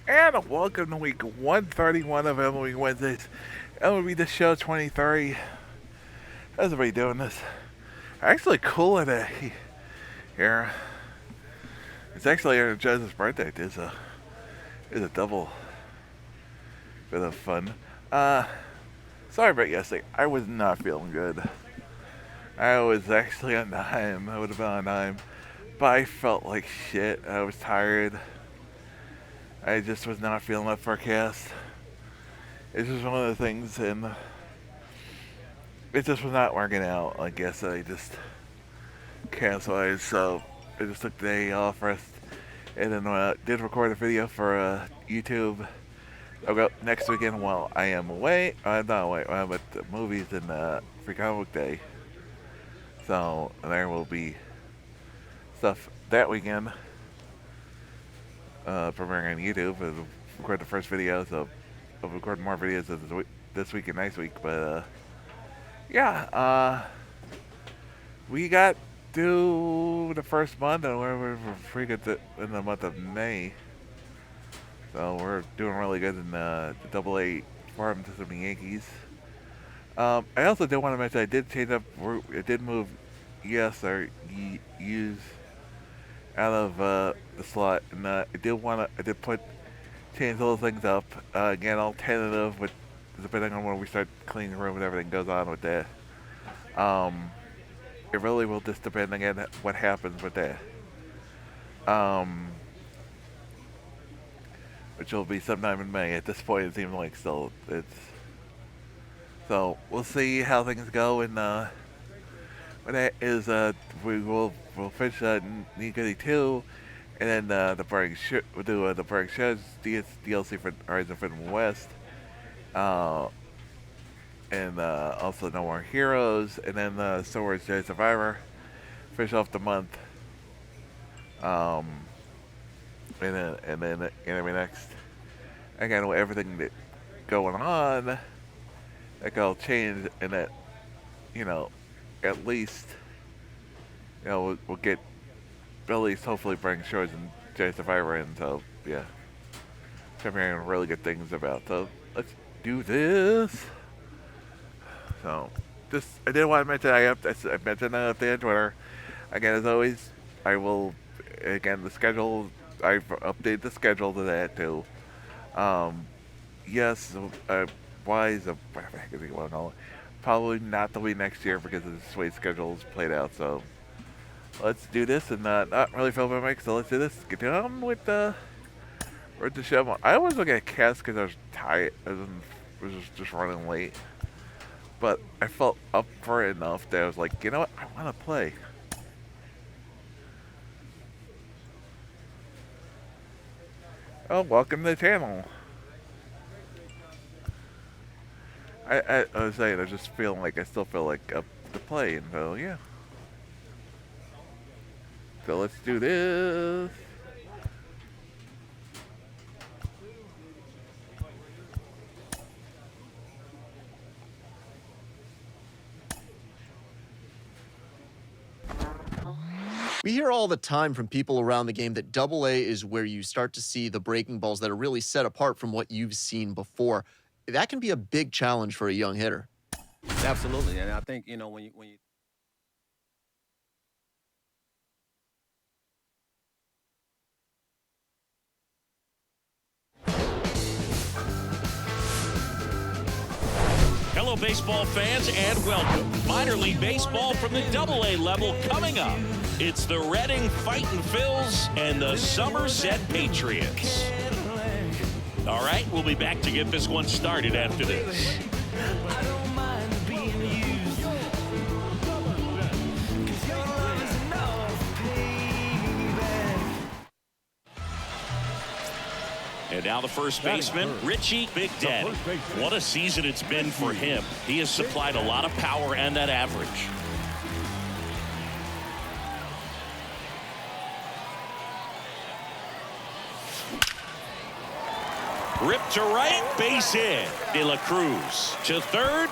And welcome to week 131 of MLB Wednesdays. MLB The Show 23. How's everybody doing this? Actually, cool today here. It's actually Aaron Judge's birthday. It's a double bit of fun. Sorry about yesterday. I was not feeling good. I was actually on dime. I would have been on dime. But I felt like shit. I was tired. I just was not feeling that forecast. It's just one of the things, and it just was not working out. I guess I just canceled it, so I just took the day off, rest, and then did record a video for YouTube. I'll go next weekend while I am away. I'm not away. I'm at the movies and Free Comic Book Day. So there will be stuff that weekend premiering on YouTube. I'll record the first video, so I'll record more videos this week and next week. But yeah, we got through the first month, and we're pretty good in the month of May. So we're doing really good in the AA farm to the Yankees. I also did want to mention I did change up. I did move use out of the slot, and I did change those things up. Again, all tentative, but depending on when we start cleaning the room and everything goes on with that. It really will just depend again what happens with that. Which will be sometime in May. At this point, it seems like still it's. So we'll see how things go, and when that is, we'll finish Need Goody 2, and then we'll do the Burning Sheds DLC for Horizon Forbidden West, and also No More Heroes, and then Star Wars Jedi Survivor. Finish off the month. And then anime next. Again, with everything that going on, that could all change, and that, at least, we'll get, at least hopefully bring shows and Jedi Survivor in, so, yeah. I'm hearing really good things about, so let's do this. So, I did want to mention, I mentioned that at the end Twitter. Again, as always, the schedule, I've updated the schedule to that too. Yes, whatever the heck is he going on? Probably not the week next year because of the way schedule's played out. So let's do this, and not really feeling my mic, so let's do this. Get on with the show. I always look at cast because I was tired. I was just running late, but I felt up for it enough that I was like, you know what, I want to play. Oh, welcome to the channel. I was saying, I just feeling like I still feel like up to play, and so yeah. So let's do this. We hear all the time from people around the game that AA is where you start to see the breaking balls that are really set apart from what you've seen before. That can be a big challenge for a young hitter. Absolutely, and I think, when you Hello, baseball fans, and welcome. Minor League Baseball from the AA level coming up. It's the Reading Fightin' Phils and the Somerset Patriots. All right, we'll be back to get this one started after this. And now the first baseman, Richie Big Daddy. What a season it's been for him. He has supplied a lot of power and that average. Ripped to right, base hit. De La Cruz to third.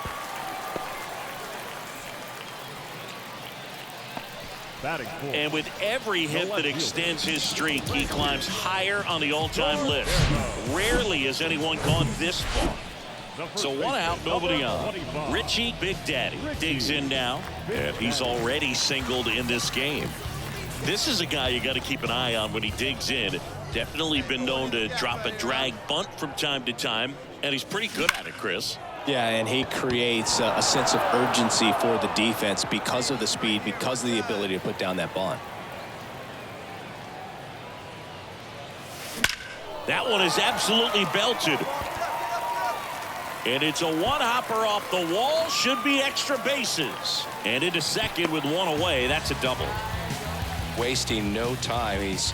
And with every hit that extends his streak, he climbs higher on the all-time list. Rarely has anyone gone this far. So 1 out, nobody on. Richie Big Daddy digs in now, and he's already singled in this game. This is a guy you got to keep an eye on when he digs in. Definitely been known to drop a drag bunt from time to time, and he's pretty good at it, Chris. Yeah, and he creates a sense of urgency for the defense because of the speed, because of the ability to put down that bunt. That one is absolutely belted. And it's a one-hopper off the wall. Should be extra bases. And into second with one away. That's a double. Wasting no time. He's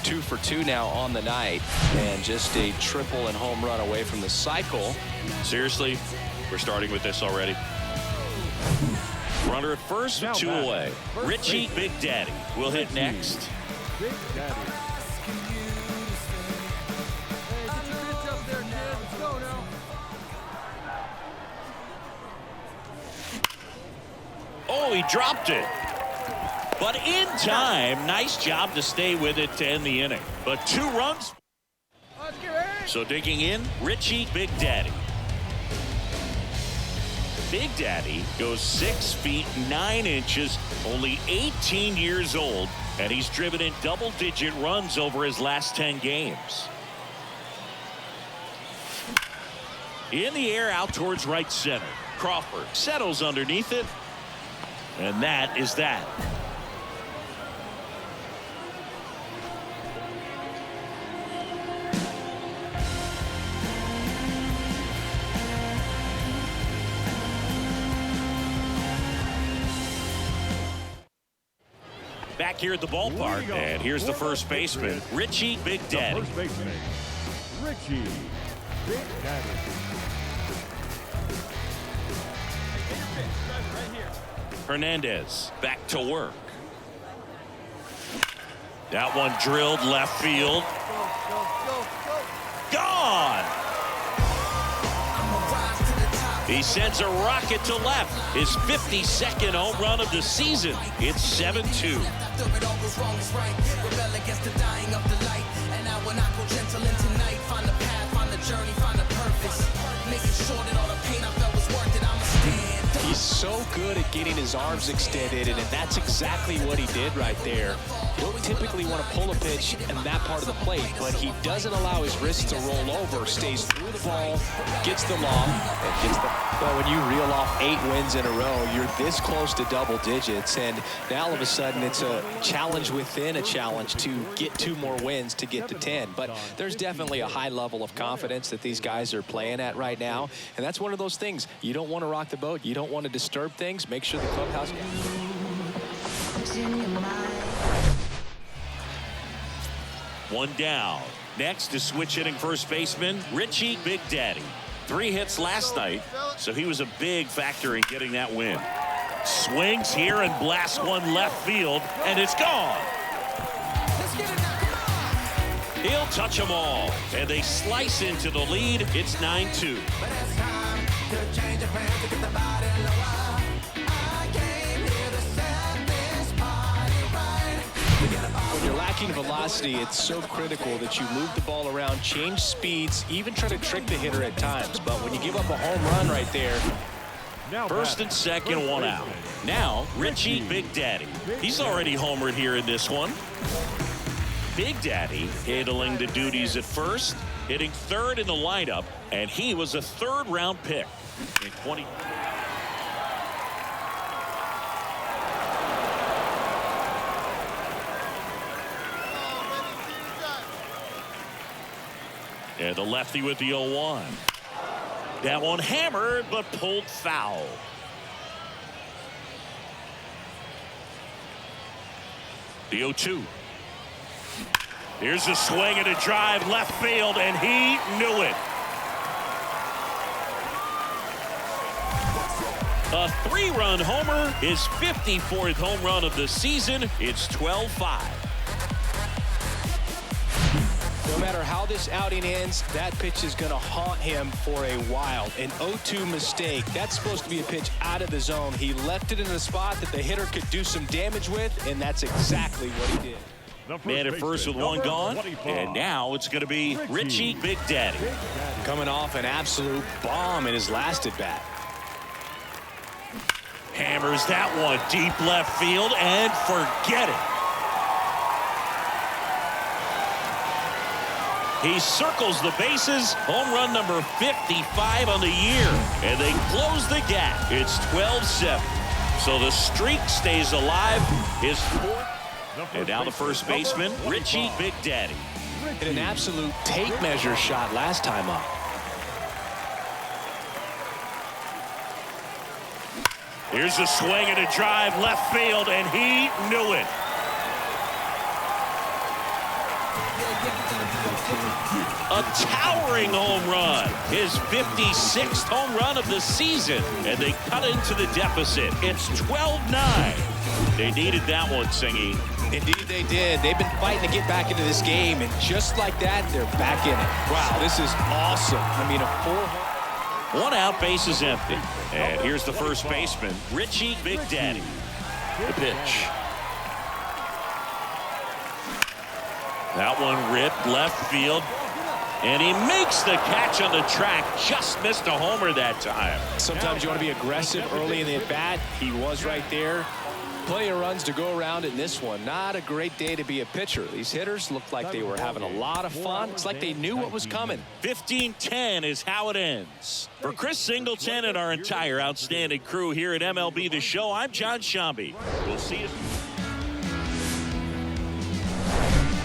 2 for 2 now on the night. And just a triple and home run away from the cycle. Seriously, we're starting with this already. Runner at first with 2 away. Richie Big Daddy will hit next. Big Daddy. Oh, he dropped it. But in time, nice job to stay with it to end the inning. But 2 runs. So digging in, Richie Big Daddy. Big Daddy goes 6 feet 9 inches, only 18 years old, and he's driven in double-digit runs over his last 10 games. In the air, out towards right center. Crawford settles underneath it. And that is that. Back here at the ballpark, and here's the first baseman, Richie Big Daddy. First baseman, Richie Big Daddy. Hernandez back to work. That one drilled left field. Gone. He sends a rocket to left. His 52nd home run of the season. It's 7-2. He's so good at getting his arms extended, and that's exactly what he did right there. You don't typically want to pull a pitch in that part of the plate, but he doesn't allow his wrist to roll over, stays through the ball, gets the lob, and gets the... Well, when you reel off 8 wins in a row, you're this close to double digits, and now all of a sudden it's a challenge within a challenge to get 2 more wins to get to 10. But there's definitely a high level of confidence that these guys are playing at right now, and that's one of those things. You don't want to rock the boat. You don't want to disturb things. Make sure the clubhouse... One down. Next is switch hitting first baseman Richie Big Daddy. 3 hits last night, so he was a big factor in getting that win. Swings here and blasts one left field, and it's gone. He'll touch them all, and they slice into the lead. It's 9-2. When you're lacking velocity, it's so critical that you move the ball around, change speeds, even try to trick the hitter at times. But when you give up a home run right there... First and second, 1 out. Now, Richie Big Daddy. He's already homered here in this one. Big Daddy handling the duties at first, hitting third in the lineup, and he was a 3rd-round pick in 20. And the lefty with the 0-1. That one hammered, but pulled foul. The 0-2. Here's a swing and a drive left field, and he knew it. A 3-run homer, his 54th home run of the season. It's 12-5. No matter how this outing ends, that pitch is going to haunt him for a while. An 0-2 mistake. That's supposed to be a pitch out of the zone. He left it in a spot that the hitter could do some damage with, and that's exactly what he did. Man at first with one gone, and now it's going to be Richie Big Daddy. Coming off an absolute bomb in his last at-bat. Hammers that one deep left field, and forget it. He circles the bases. Home run number 55 on the year, and they close the gap. It's 12-7. So the streak stays alive. His fourth. And now the first baseman, Richie Big Daddy. Hit an absolute tape measure shot last time up. Here's a swing and a drive left field, and he knew it. A towering home run, his 56th home run of the season, and they cut into the deficit. It's 12-9. They needed that one, Singy. Indeed they did. They've been fighting to get back into this game, and just like that, they're back in it. Wow, this is awesome. I mean, a 1 out, base is empty. And here's the first baseman, Richie Big Daddy. The pitch. That one ripped left field. And he makes the catch on the track. Just missed a homer that time. Sometimes you want to be aggressive early in the at-bat. He was right there. Plenty of runs to go around in this one. Not a great day to be a pitcher. These hitters looked like they were having a lot of fun. It's like they knew what was coming. 15-10 is how it ends. For Chris Singleton and our entire outstanding crew here at MLB The Show, I'm John Shambi. We'll see you.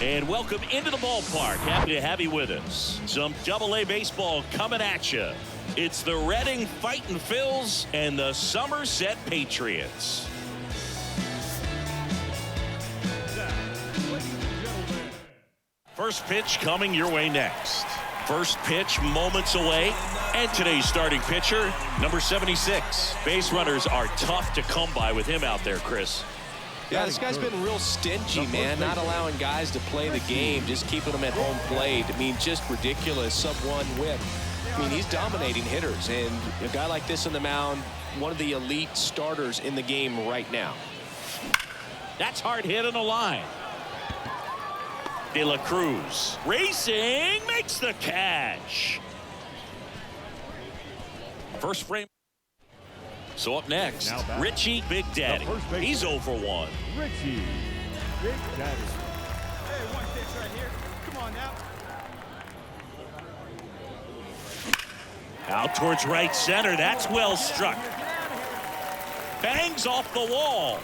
And welcome into the ballpark. Happy to have you with us. Some Double-A baseball coming at you. It's the Reading Fightin' Phils and the Somerset Patriots. First pitch coming your way next. First pitch moments away. And today's starting pitcher, number 76. Base runners are tough to come by with him out there, Chris. Yeah, this guy's been real stingy, man, not allowing guys to play the game, just keeping them at home plate. I mean, just ridiculous, sub-1 whip. I mean, he's dominating hitters, and a guy like this on the mound, one of the elite starters in the game right now. That's hard hit on the line. De La Cruz racing, makes the catch. First frame. So up next, Richie Big Daddy. He's 0 for 1. Richie Big Daddy. Hey, one pitch right here. Come on now. Out towards right center. That's well struck. Bangs off the wall.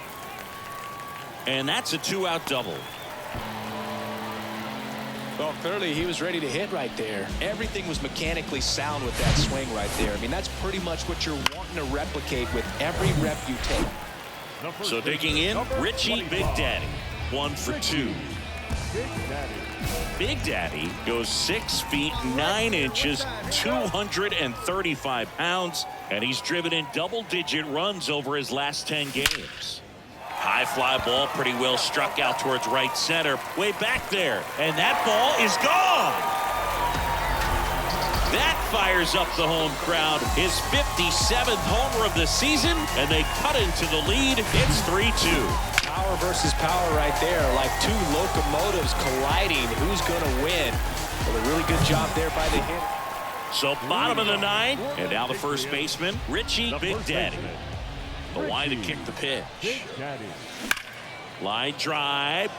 And that's a 2-out double. Well, clearly he was ready to hit right there. Everything was mechanically sound with that swing right there. I mean, that's pretty much what you're wanting to replicate with every rep you take. So digging in, Richie Big Daddy. 1 for 2. Big Daddy goes 6 feet 9 inches, 235 pounds, and he's driven in double-digit runs over his last 10 games. High fly ball, pretty well struck out towards right center. Way back there, and that ball is gone. That fires up the home crowd. His 57th homer of the season, and they cut into the lead. It's 3-2. Power versus power right there, like two locomotives colliding. Who's going to win? Well, a really good job there by the hitter. So bottom of the 9th, and now the first baseman, Richie Big Daddy. The line to kick the pitch. Line drive.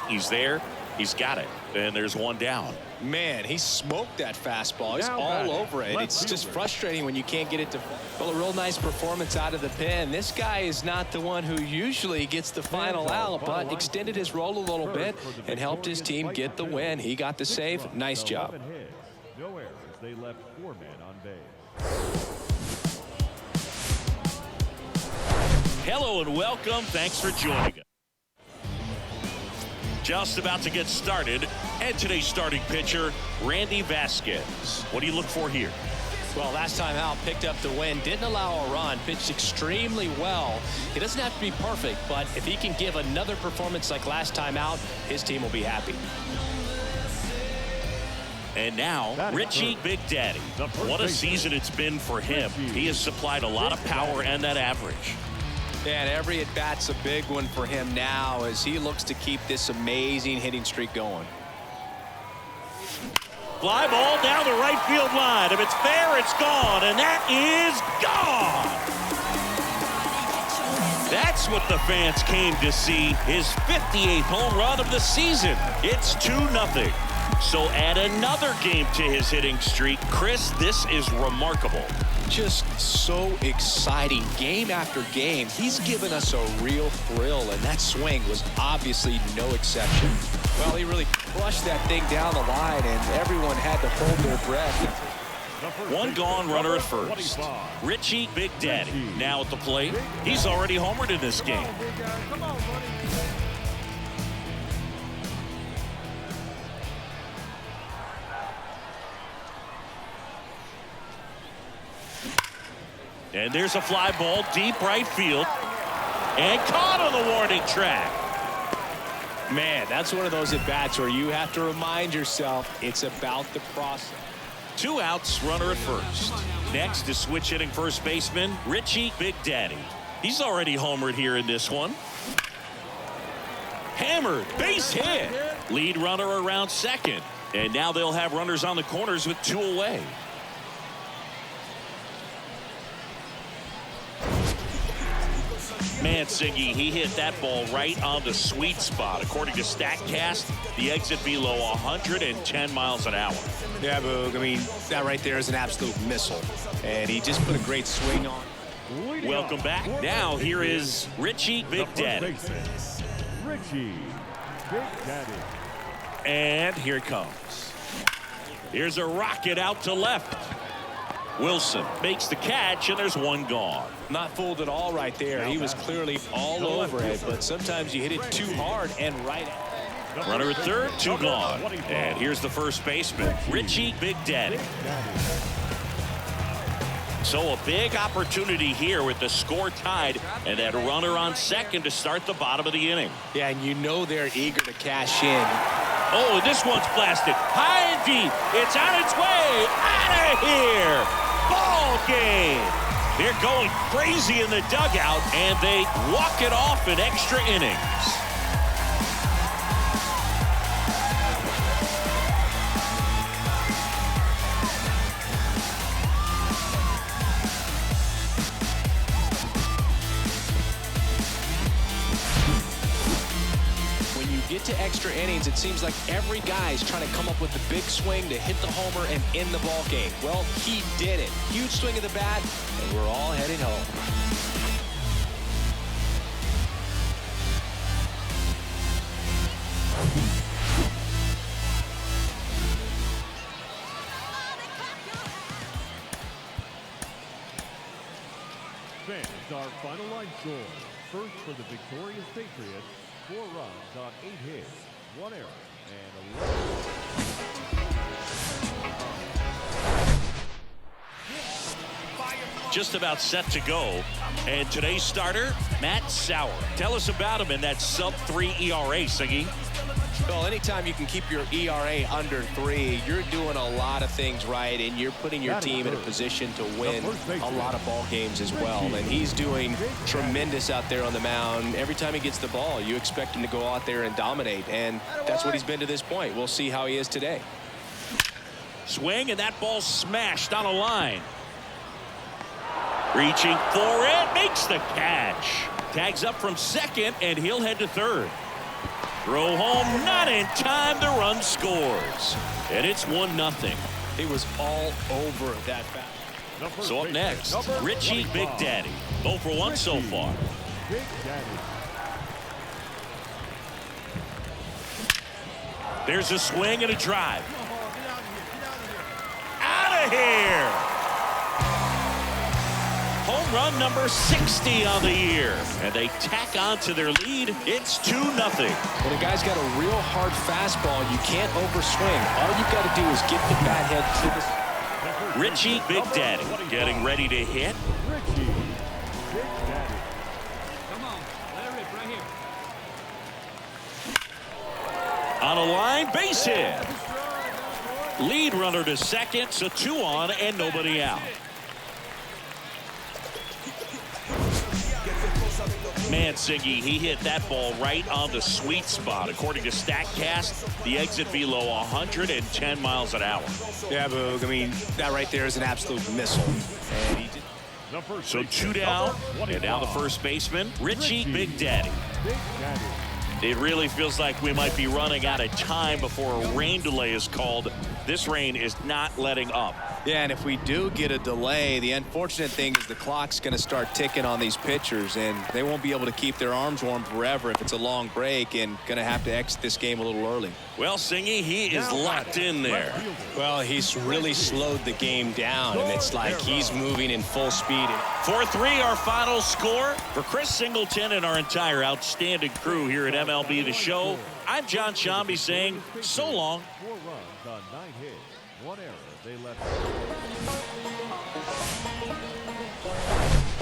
He's there. He's got it. And there's one down. Man, he smoked that fastball. He's all over it. It's just frustrating when you can't get it to. Well, a real nice performance out of the pen. This guy is not the one who usually gets the final out, but extended his role a little bit and helped his team get the win. He got the save. Nice job. No errors. They left 4 men on base. Hello and welcome. Thanks for joining us. Just about to get started, and today's starting pitcher, Randy Vasquez. What do you look for here? Well, last time out, picked up the win, didn't allow a run, pitched extremely well. He doesn't have to be perfect, but if he can give another performance like last time out, his team will be happy. And now, Richie Big Daddy. What a season it's been for him. He has supplied a lot of power and that average. And every at-bat's a big one for him now as he looks to keep this amazing hitting streak going. Fly ball down the right field line. If it's fair, it's gone, and that is gone. That's what the fans came to see. His 58th home run of the season. It's 2-0. So add another game to his hitting streak. Chris, this is remarkable. Just so exciting game after game. He's given us a real thrill, and that swing was obviously no exception. Well, he really crushed that thing down the line, and everyone had to hold their breath. One gone runner at first. Richie Big Daddy now at the plate. He's already homered in this game. And there's a fly ball deep right field. And caught on the warning track. Man, that's one of those at-bats where you have to remind yourself it's about the process. 2 outs, runner at first. Next is switch hitting first baseman Richie Big Daddy. He's already homered here in this one. Hammered, base hit. Lead runner around second. And now they'll have runners on the corners with 2 away. Mansingi, he hit that ball right on the sweet spot. According to StatCast, the exit below 110 miles an hour. Yeah, Boog, I mean, that right there is an absolute missile. And he just put a great swing on. Welcome back. Now here is Richie Big Daddy. Richie Big Daddy. And here it comes. Here's a rocket out to left. Wilson makes the catch, and there's 1 gone. Not fooled at all right there. He was clearly all over it, but sometimes you hit it too hard and right at. Runner at third, 2 gone. And here's the first baseman, Richie Big Daddy. So a big opportunity here with the score tied and that runner on second to start the bottom of the inning. Yeah, and you know they're eager to cash in. Oh, this one's blasted high and deep. It's on its way out of here. Ball game. They're going crazy in the dugout, and they walk it off in extra innings. To extra innings, it seems like every guy's trying to come up with the big swing to hit the homer and end the ball game. Well, he did it. Huge swing of the bat, and we're all heading home. Fans, our final line score. First for the victorious Patriots, 4 runs on 8 hits, 1 error, and 11. Just about set to go. And today's starter, Matt Sauer. Tell us about him in that sub-3 ERA, Siggy. Well, anytime you can keep your ERA under 3, you're doing a lot of things right, and you're putting your team in a position to win a lot of ball games as well. And he's doing tremendous out there on the mound. Every time he gets the ball, you expect him to go out there and dominate, and that's what he's been to this point. We'll see how he is today. Swing, and that ball smashed on a line. Reaching for it, makes the catch. Tags up from second, and he'll head to third. Throw home, not in time, the run scores. And it's 1-0. He was all over that bat. So up next, Richie Big Daddy. 0 for 1 so far. Big Daddy. There's a swing and a drive. Out of here! Home run number 60 on the year. And they tack on to their lead. It's 2-0. When a guy's got a real hard fastball, you can't overswing. All you've got to do is get the bat head to the... Richie Big Daddy getting ready to hit. Richie Big Daddy. Come on, let her rip right here. On a line, base hit. Lead runner to second, so 2 on and nobody out. Mansingy, he hit that ball right on the sweet spot. According to StatCast, the exit velo 110 miles an hour. Yeah, Boog. I mean, that right there is an absolute missile. And he did. So 2 down, and now the first baseman, Richie Big Daddy. Big Daddy. It really feels like we might be running out of time before a rain delay is called. This rain is not letting up. Yeah, and if we do get a delay, the unfortunate thing is the clock's going to start ticking on these pitchers, and they won't be able to keep their arms warm forever if it's a long break, and going to have to exit this game a little early. Well, Singy, he is locked in there. Well, he's really slowed the game down, and it's like he's moving in full speed. 4-3, our final score. For Chris Singleton and our entire outstanding crew here at MLB The Show, I'm John Shambi saying so long. 4 runs on 9 hits, 1 error. They left.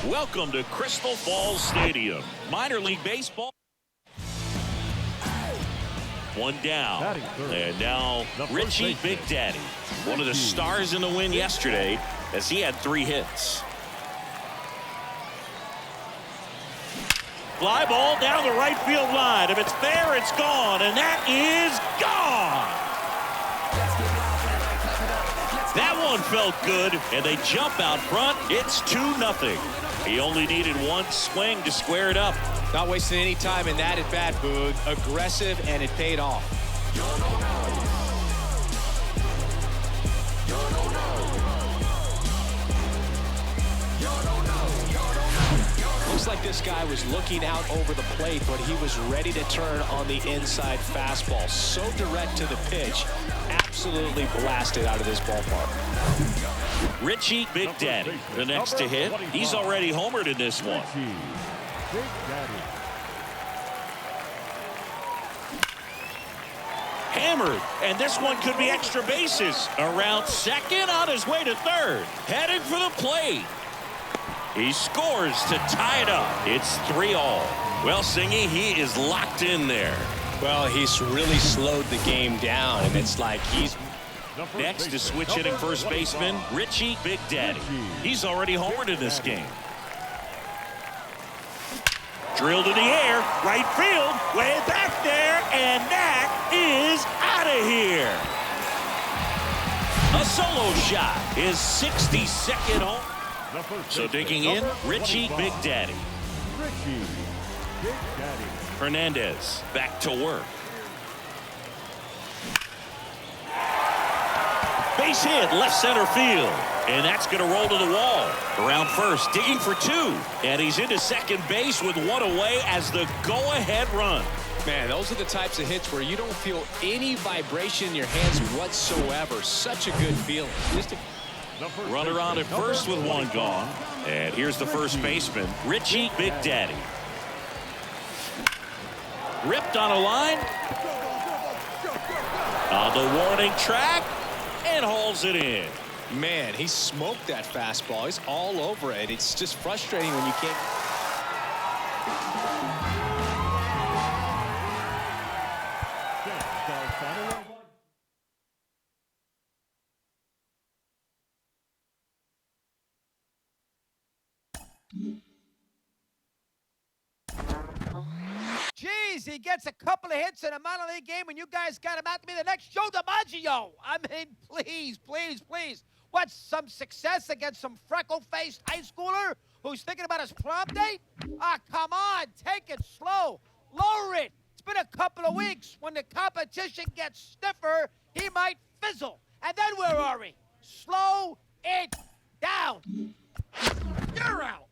Welcome to Crystal Falls Stadium. Minor League Baseball. 1 down. And now Richie Big Daddy, one of the stars in the win yesterday, as he had 3 hits. Fly ball down the right field line. If it's there, it's gone, and that is gone. That one felt good, and they jump out front. It's 2-0. He only needed 1 swing to square it up. Not wasting any time in that at bat, Boog. Aggressive, and it paid off. Looks like this guy was looking out over the plate, but he was ready to turn on the inside fastball. So direct to the pitch. Absolutely blasted out of this ballpark. Richie Big Daddy, the next to hit. He's already homered in this one. Richie Big Daddy. Hammered, and this one could be extra bases. Around second, on his way to third. Heading for the plate. He scores to tie it up. It's 3-all. Well, Singy, he is locked in there. Well, he's really slowed the game down, and it's like he's... Next is switch hitting first baseman, Richie Big Daddy. He's already homered in this game. Drilled in the air, right field, way back there, and that is out of here. A solo shot, his 62nd home. So digging in, Richie Big Daddy. Richie Big Daddy. Hernandez back to work. Base hit, left center field. And that's going to roll to the wall. Around first, digging for 2. And he's into second base with 1 away as the go-ahead run. Man, those are the types of hits where you don't feel any vibration in your hands whatsoever. Such a good feeling. Runner on at first with 1 gone. And here's the first baseman, Richie Big Daddy. Ripped on a line. On the warning track. And hauls it in. Man, he smoked that fastball. He's all over it. It's just frustrating when you can't. Jeez, he gets a couple of hits in a minor league game and you guys got him out to be the next Joe DiMaggio. I mean, please, please, please. What's some success against some freckle-faced high schooler who's thinking about his prom date? Ah, come on, take it slow. Lower it. It's been a couple of weeks. When the competition gets stiffer, he might fizzle. And then where are we? Slow it down. You're out.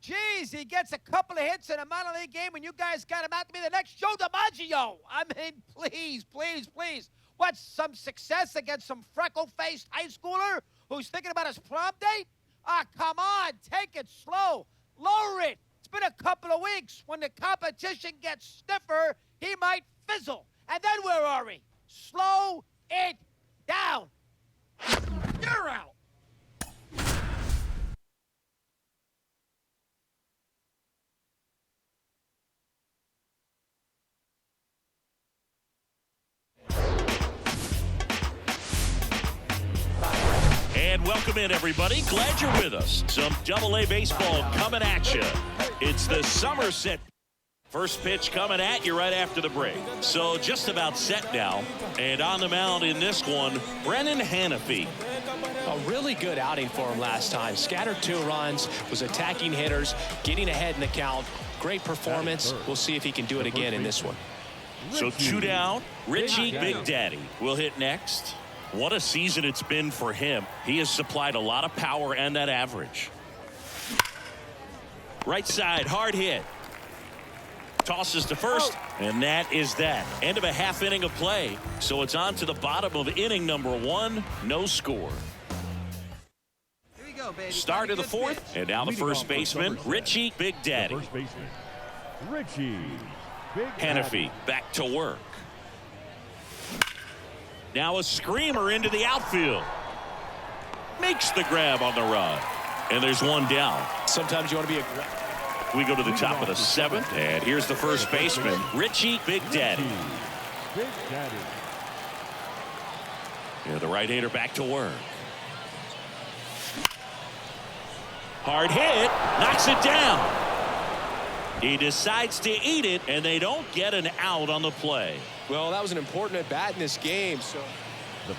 Jeez, he gets a couple of hits in a minor league game when you guys got him out to be the next Joe DiMaggio. I mean, please, please, please. What's some success against some freckle-faced high schooler who's thinking about his prom date? Ah, come on, take it slow. Lower it. It's been a couple of weeks. When the competition gets stiffer, he might fizzle. And then where are we? Slow it down. You're out. And welcome in, everybody. Glad you're with us. Some Double-A baseball coming at you. It's the Somerset. First pitch coming at you right after the break. So just about set now. And on the mound in this one, Brennan Hanafy. A really good outing for him last time. Scattered 2 runs, was attacking hitters, getting ahead in the count. Great performance. We'll see if he can do it again in this one. So 2 down. Richie Big Daddy will hit next. What a season it's been for him. He has supplied a lot of power and that average. Right side, hard hit. Tosses to first, and that is that. End of a half inning of play. So it's on to the bottom of inning number 1. No score. Here we go, baby. Start of the 4th, and now the first baseman, Richie Big Daddy. First baseman, Richie Big Hanafy back to work. Now a screamer into the outfield. Makes the grab on the run. And there's 1 down. Sometimes you want to be We go to the top of the 7th, and here's the first baseman, Richie Big Daddy. Big Daddy. Yeah, the right-hander back to work. Hard hit, knocks it down. He decides to eat it, and they don't get an out on the play. Well, that was an important at-bat in this game. So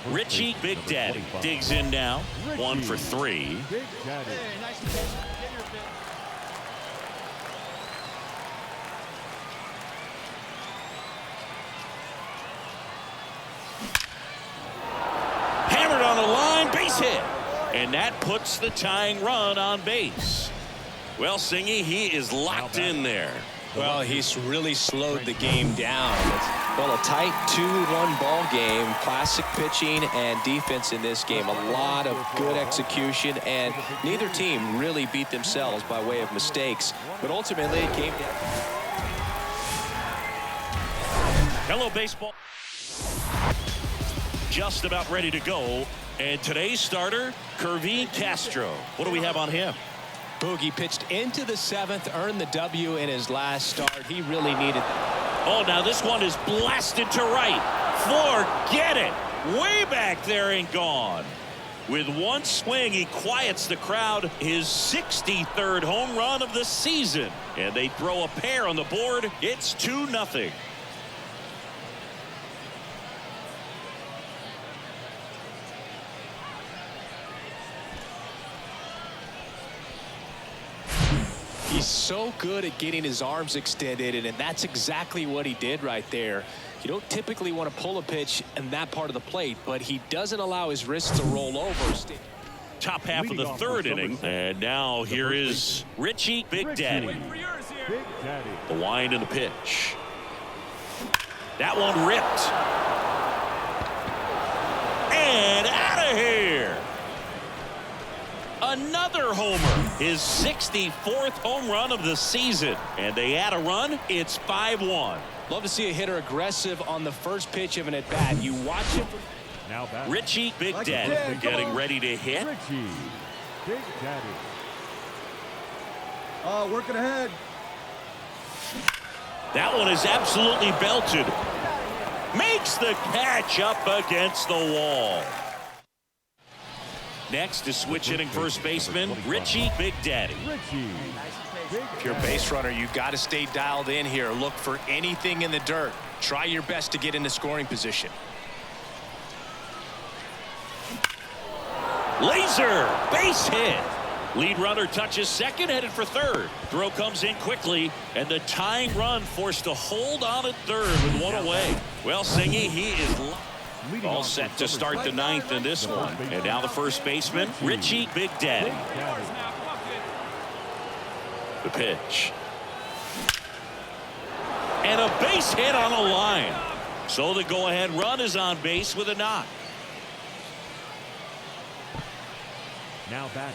Richie Big Daddy digs in now. 1 for 3. Big Daddy. Hammered on the line, base hit. And that puts the tying run on base. Well, Singy, he is locked in there. Well, he's really slowed the game down. Well, a tight 2-1 ball game. Classic pitching and defense in this game. A lot of good execution, and neither team really beat themselves by way of mistakes. But ultimately, it came down. Hello, baseball. Just about ready to go. And today's starter, Kervin Castro. What do we have on him? Boogie pitched into the 7th, earned the W in his last start. He really needed. Oh, now this one is blasted to right. Forget it. Way back there and gone. With one swing, he quiets the crowd. His 63rd home run of the season. And they throw a pair on the board. It's 2-0. He's so good at getting his arms extended, and that's exactly what he did right there. You don't typically want to pull a pitch in that part of the plate, but he doesn't allow his wrists to roll over. Top half of the 3rd inning, and now here is Richie Big Daddy. The wind and the pitch. That one ripped. And out of here. Another homer, his 64th home run of the season, and they add a run. It's 5-1. Love to see a hitter aggressive on the first pitch of an at bat. You watch him. Now back. Richie Big Daddy getting ready to hit. Richie Big Daddy. Working ahead. That one is absolutely belted. Makes the catch up against the wall. Next is switch hitting first baseman Richie Big Daddy. Richie Big If you're a base runner, you've got to stay dialed in here. Look for anything in the dirt. Try your best to get into scoring position. Laser base hit. Lead runner touches second, headed for third. Throw comes in quickly, and the tying run forced to hold on at third with one away. Well, Singy, he is all set to start the 9th in this one. And now the first baseman, Richie Big Daddy. The pitch. And a base hit on a line. So the go-ahead run is on base with a knock. Now back.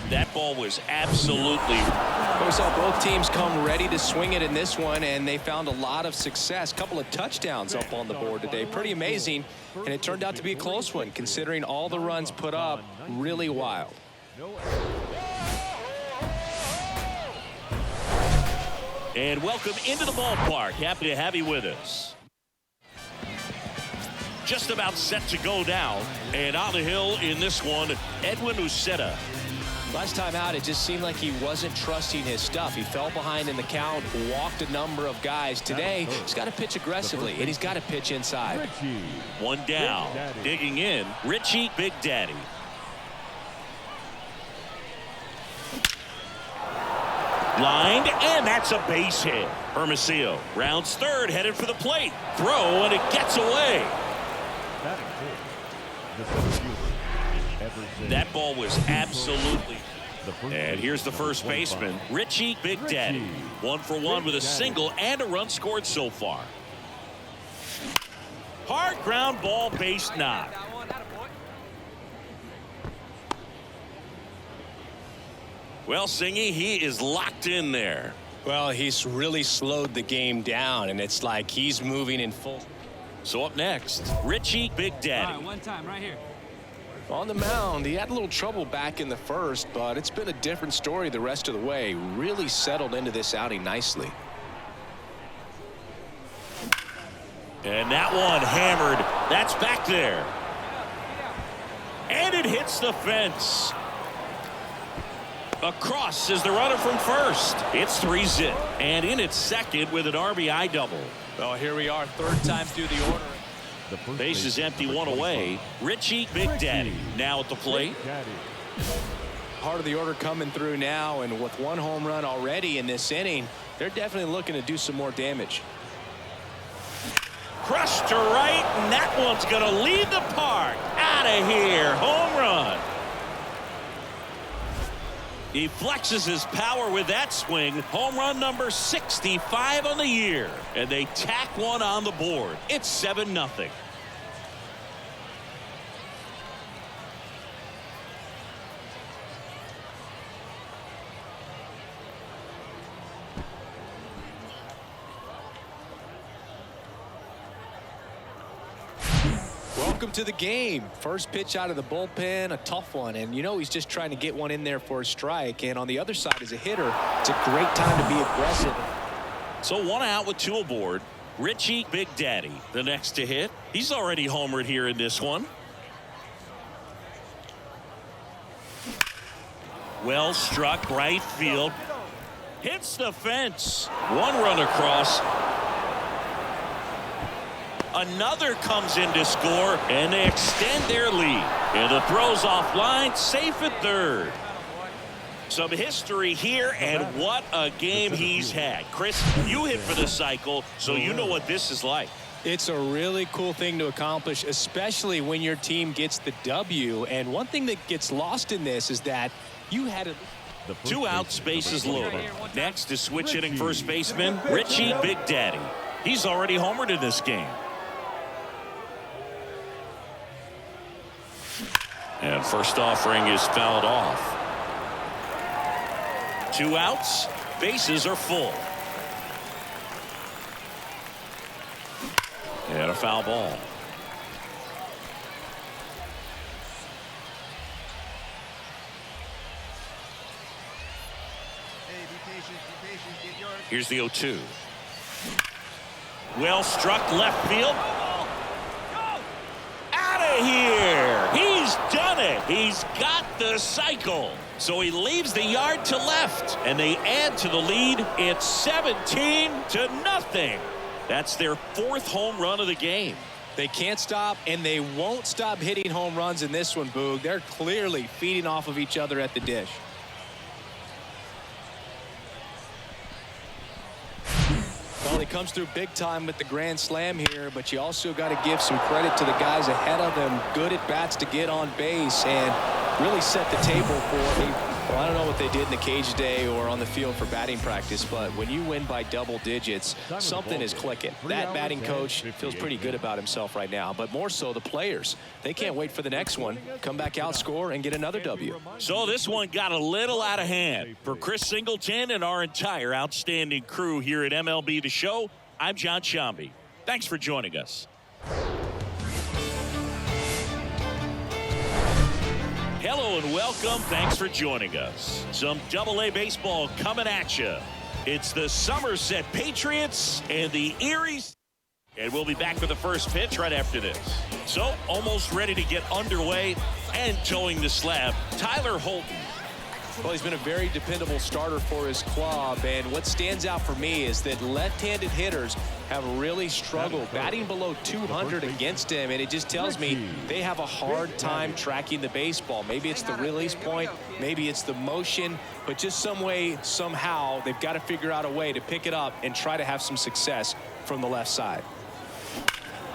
That ball was absolutely. We saw both teams come ready to swing it in this one, and they found a lot of success. Couple of touchdowns up on the board today. Pretty amazing, and it turned out to be a close one, considering all the runs put up. Really wild. And welcome into the ballpark. Happy to have you with us. Just about set to go down, and on the hill in this one, Edwin Uceta. Last time out, it just seemed like he wasn't trusting his stuff. He fell behind in the count, walked a number of guys. Today, he's got to pitch aggressively, and he's got to pitch inside. One down, digging in, Richie Big Daddy. Lined, and that's a base hit. Hermosillo rounds third, headed for the plate. Throw, and it gets away. That ball was absolutely. And here's the first baseman, Richie Big Daddy. 1 for 1 with a single and a run scored so far. Hard ground ball, base knock. Well, Singy, he is locked in there. Well, he's really slowed the game down, and it's like he's moving in full. So up next, Richie Big Daddy. All right, one time right here. On the mound, he had a little trouble back in the first, but it's been a different story the rest of the way. Really settled into this outing nicely. And that one hammered. That's back there. And it hits the fence. Across is the runner from first. It's 3-zip. And in its second with an RBI double. Well, here we are, third time through the order. Base is empty, one away. Richie Big Daddy now at the plate. Part of the order coming through now, and with one home run already in this inning, they're definitely looking to do some more damage. Crushed to right, and that one's going to lead the park. Out of here. Home run. He flexes his power with that swing. Home run number 65 on the year. And they tack one on the board. It's 7-0. Welcome to the game. First pitch out of the bullpen, a tough one, and you know he's just trying to get one in there for a strike. And on the other side, as a hitter, it's a great time to be aggressive. So 1 out with 2 aboard. Richie Big Daddy, the next to hit. He's already homered here in this one. Well struck, right field. Hits the fence. 1 run across. Another comes in to score, and they extend their lead. And the throw's offline, safe at third. Some history here, and what a game he's had. Chris, you hit for the cycle, so you know what this is like. It's a really cool thing to accomplish, especially when your team gets the W. And one thing that gets lost in this is that you had a 2 outs, bases loaded. Next is switch hitting first baseman Richie Big Daddy. He's already homered in this game. And first offering is fouled off. 2 outs, bases are full. And a foul ball. Here's the 0-2. Well struck left field. Out of here. He's done it. He's got the cycle. So he leaves the yard to left, and they add to the lead. It's 17-0. That's their 4th home run of the game. They can't stop, and they won't stop hitting home runs in this one, Boog. They're clearly feeding off of each other at the dish. Well, he comes through big time with the grand slam here, but you also got to give some credit to the guys ahead of him. Good at bats to get on base and really set the table for him. Well, I don't know what they did in the cage today or on the field for batting practice, but when you win by double digits, something is clicking. That batting coach feels pretty good about himself right now, but more so the players. They can't wait for the next one. Come back out, score, and get another W. So this one got a little out of hand. For Chris Singleton and our entire outstanding crew here at MLB The Show, I'm John Shambi. Thanks for joining us. Hello and welcome. Thanks for joining us. Some AA baseball coming at you. It's the Somerset Patriots and the Erie. And we'll be back for the first pitch right after this. So almost ready to get underway and towing the slab, Tyler Holton. Well, he's been a very dependable starter for his club, and what stands out for me is that left-handed hitters have really struggled batting below 200 against him, and it just tells me they have a hard time tracking the baseball. Maybe it's the release point, maybe it's the motion, but just some way, somehow, they've got to figure out a way to pick it up and try to have some success from the left side.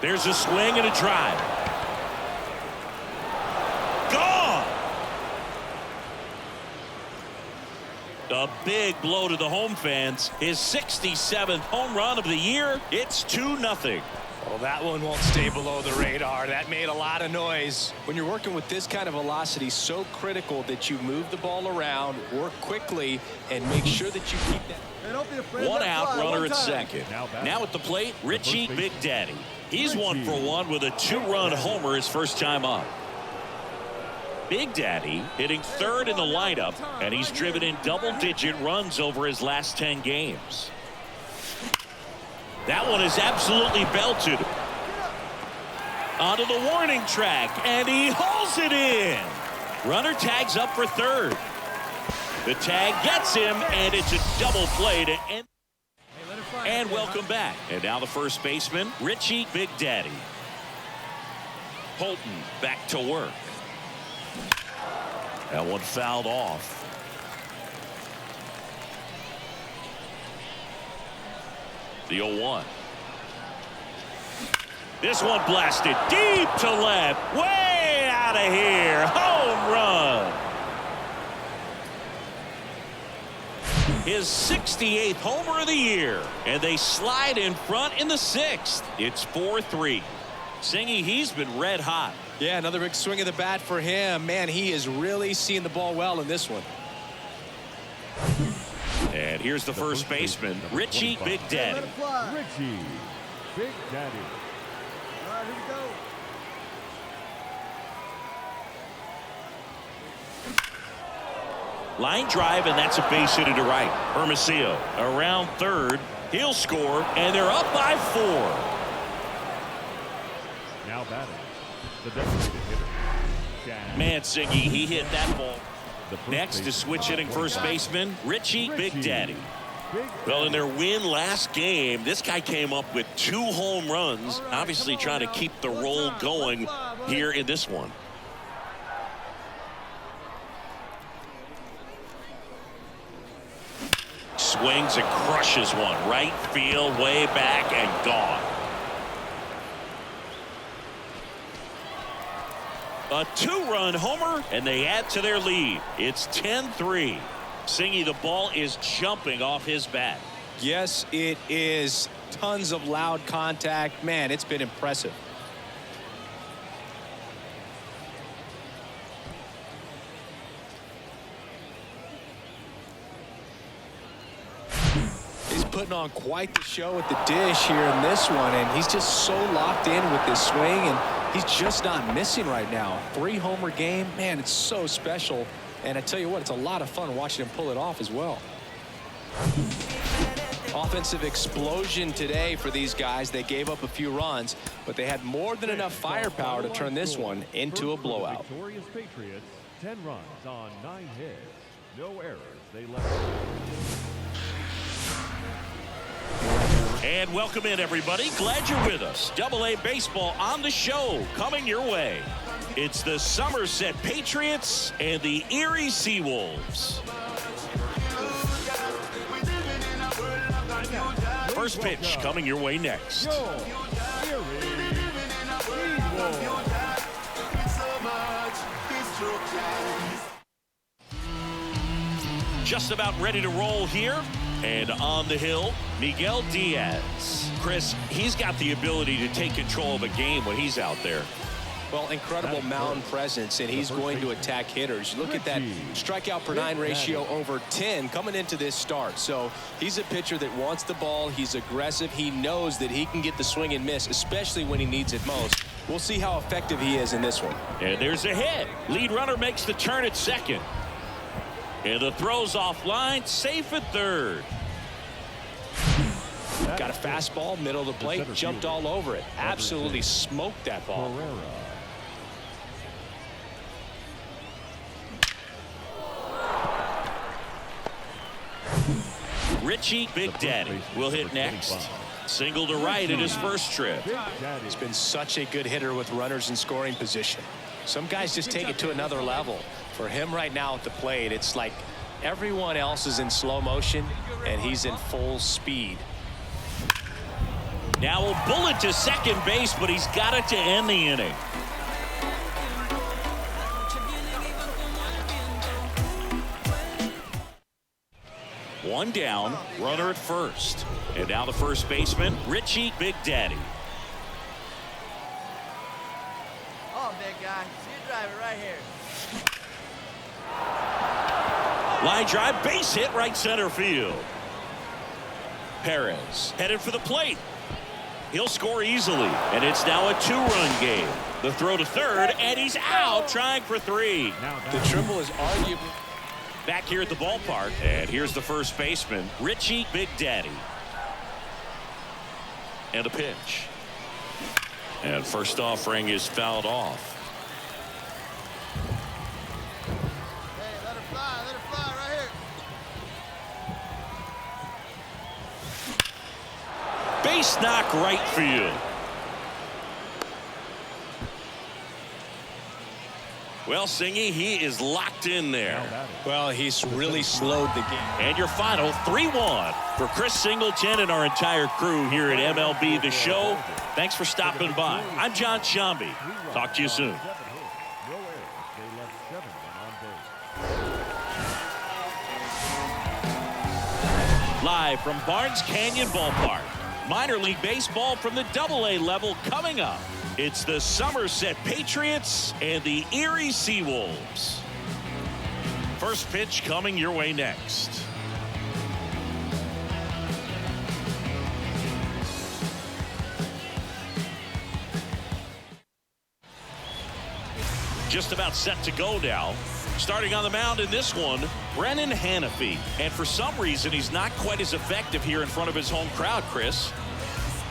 There's a swing and a drive. Gone! A big blow to the home fans. His 67th home run of the year. It's 2-0. Well, that one won't stay below the radar. That made a lot of noise. When you're working with this kind of velocity, so critical that you move the ball around, work quickly, and make sure that you keep that. 1 out, runner at second. Now at the plate, Richie Big Daddy. He's 1 for 1 with a 2-run homer his first time up. Big Daddy hitting 3rd in the lineup, and he's driven in double-digit runs over his last 10 games. That one is absolutely belted. Onto the warning track, and he hauls it in. Runner tags up for 3rd. The tag gets him, and it's a double play to end. And welcome back. And now the first baseman, Richie Big Daddy. Holton back to work. That one fouled off. The 0-1. This one blasted deep to left. Way out of here. Home run. his 68th homer of the year. And they slide in front in the 6th. It's 4-3. Singy, he's been red hot. Yeah, another big swing of the bat for him. Man, he is really seeing the ball well in this one. And here's the first baseman, Richie Big Daddy. Richie Big Daddy. All right, here we go. Line drive, and that's a base hit to right. Hermosillo around third. He'll score, and they're up by 4. Now batting, the designated hitter, Chad. Man, Singy, he hit that ball. Next is switch hitting first baseman, Richie Big Daddy. Well, in their win last game, this guy came up with 2 home runs, obviously trying to keep the roll going here in this one. Swings and crushes one. Right field, way back, and gone. A 2-run homer, and they add to their lead. It's 10-3. Singy, the ball is jumping off his bat. Yes, it is. Tons of loud contact. Man, it's been impressive. He's putting on quite the show at the dish here in this one, and he's just so locked in with this swing, and he's just not missing right now. 3-homer game. Man, it's so special. And I tell you what, it's a lot of fun watching him pull it off as well. Offensive explosion today for these guys. They gave up a few runs, but they had more than enough firepower to turn this one into a blowout. Victorious Patriots, 10 runs on 9 hits. No errors. They left. And welcome in, everybody. Glad you're with us. AA Baseball on the show, coming your way. It's the Somerset Patriots and the Erie Seawolves. First pitch coming your way next. Just about ready to roll here. And on the hill, Miguel Diaz. Chris, he's got the ability to take control of a game when he's out there. Well, incredible mound presence, and he's going to attack hitters. Look at that strikeout per 9 ratio over 10 coming into this start. So he's a pitcher that wants the ball. He's aggressive. He knows that he can get the swing and miss, especially when he needs it most. We'll see how effective he is in this one. And there's a hit. Lead runner makes the turn at second. And the throw's offline, safe at third. Got a fastball, middle of the plate, jumped all over it. Absolutely smoked that ball. Richie Big Daddy will hit next. Single to right in his first trip. He's been such a good hitter with runners in scoring position. Some guys just take it to another level. For him right now at the plate, it's like everyone else is in slow motion and he's in full speed. Now a bullet to second base, but he's got it to end the inning. One down, runner at first. And now the first baseman, Richie Big Daddy. Oh, big guy. See you driving right here. Line drive, base hit, right center field. Perez headed for the plate. He'll score easily, and it's now a 2-run game. The throw to third, and he's out trying for 3. The triple is arguably back here at the ballpark, and here's the first baseman, Richie Big Daddy. And a pitch. And first offering is fouled off. Hey, let her fly right here. Base knock right field. Well, Singy, he is locked in there. well, he's really slowed the game. And your final 3-1 for Chris Singleton and our entire crew here at MLB The Show. Thanks for stopping by. I'm John Shambi. Talk to you soon. live from Barnes Canyon Ballpark. Minor league baseball from the AA level coming up. It's the Somerset Patriots and the Erie Seawolves. First pitch coming your way next. Just about set to go now. Starting on the mound in this one, Brennan Hanafy. And for some reason, he's not quite as effective here in front of his home crowd, Chris.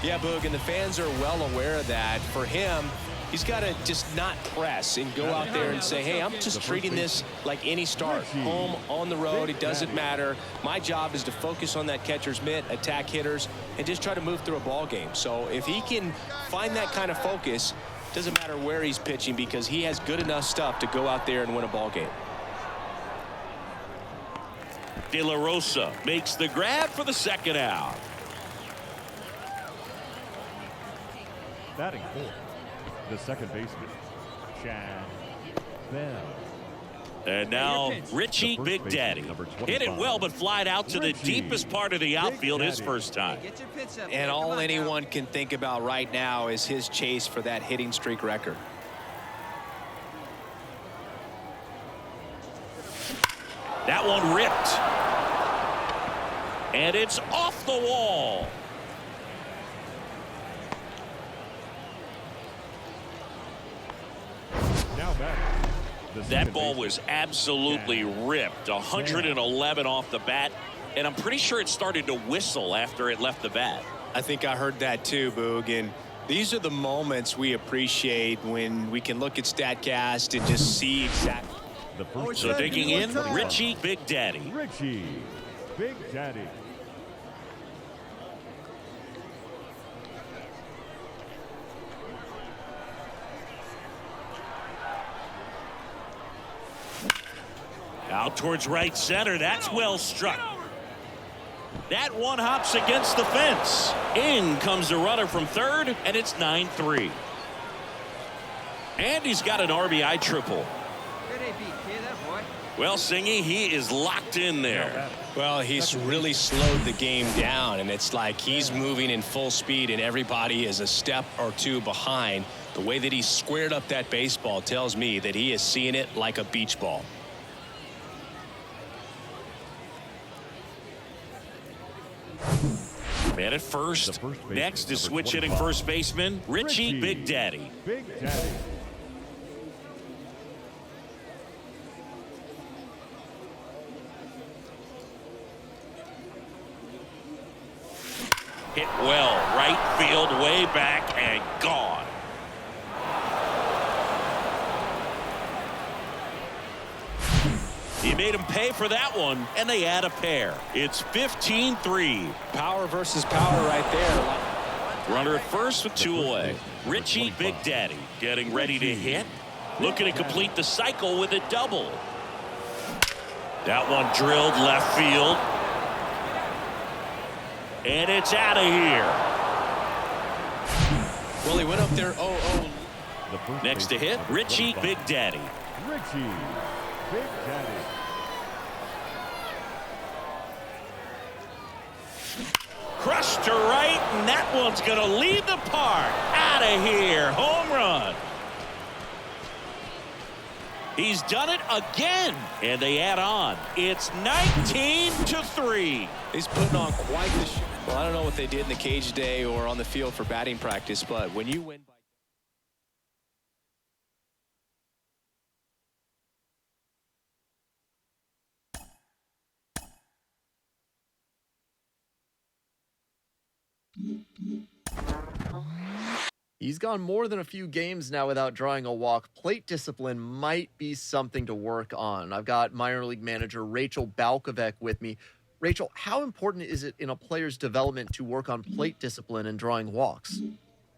Yeah, Boog, and the fans are well aware of that. For him, he's got to just not press and go out there and say, hey, I'm just treating this like any start. Home, on the road, it doesn't matter. My job is to focus on that catcher's mitt, attack hitters, and just try to move through a ball game. So if he can find that kind of focus, doesn't matter where he's pitching because he has good enough stuff to go out there and win a ball game. De La Rosa makes the grab for the second out. Batting fourth, the second baseman, Chad Bell. And now Richie Big Daddy hit it well but flied out to the deepest part of the outfield his first time. And all anyone can think about right now is his chase for that hitting streak record. That one ripped. And it's off the wall. Now back. That ball was absolutely ripped. 111 off the bat. And I'm pretty sure it started to whistle after it left the bat. I think I heard that too, Boog. And these are the moments we appreciate when we can look at StatCast and just see exactly. So digging in, Richie Big Daddy. Richie Big Daddy. Out towards right center. That's well struck. That one hops against the fence. In comes the runner from third, and it's 9-3. And he's got an RBI triple. Well, Singy, he is locked in there. Well, he's really slowed the game down, and it's like he's moving in full speed, and everybody is a step or two behind. The way that he squared up that baseball tells me that he is seeing it like a beach ball. Man at first. Next is switch hitting first baseman Richie Big Daddy. Big Daddy. Hit well, right field, way back, and gone. He made him pay for that one, and they add a pair. It's 15-3. Power versus power right there. Runner at first with two away. Richie Big Daddy getting ready to hit. Looking to complete the cycle with a double. That one drilled left field. And it's out of here. Well, he went up there 0-0. Next to hit, Richie Big Daddy. Richie Big Daddy. Crushed to right, and that one's going to leave the park. Out of here. Home run. He's done it again, and they add on. It's 19-3. He's putting on quite the show. Well, I don't know what they did in the cage today or on the field for batting practice, but when you win by He's gone more than a few games now without drawing a walk. Plate discipline might be something to work on. I've got minor league manager Rachel Balkovec with me. Rachel, how important is it in a player's development to work on plate discipline and drawing walks?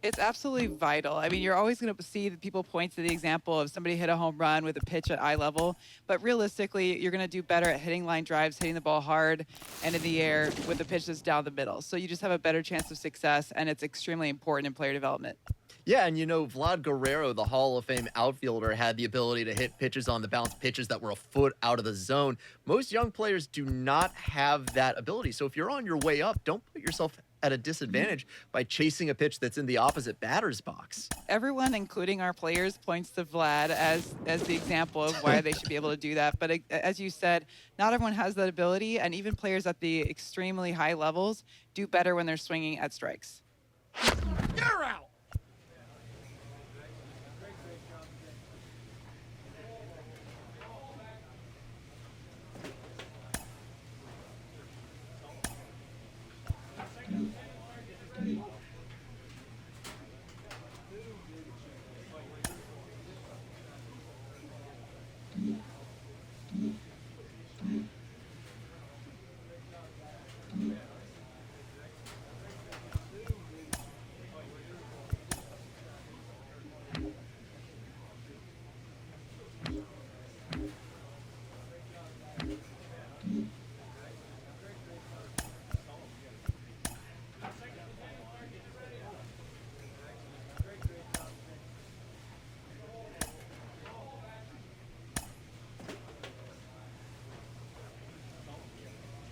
It's absolutely vital. I mean, you're always going to see the people point to the example of somebody hit a home run with a pitch at eye level, but realistically, you're going to do better at hitting line drives, hitting the ball hard and in the air with the pitch that's down the middle. So you just have a better chance of success, and it's extremely important in player development. Yeah, and Vlad Guerrero, the Hall of Fame outfielder, had the ability to hit pitches on the bounce, pitches that were a foot out of the zone. Most young players do not have that ability. So if you're on your way up, don't put yourself at a disadvantage by chasing a pitch that's in the opposite batter's box. Everyone, including our players, points to Vlad as the example of why they should be able to do that. But as you said, not everyone has that ability, and even players at the extremely high levels do better when they're swinging at strikes. You're out.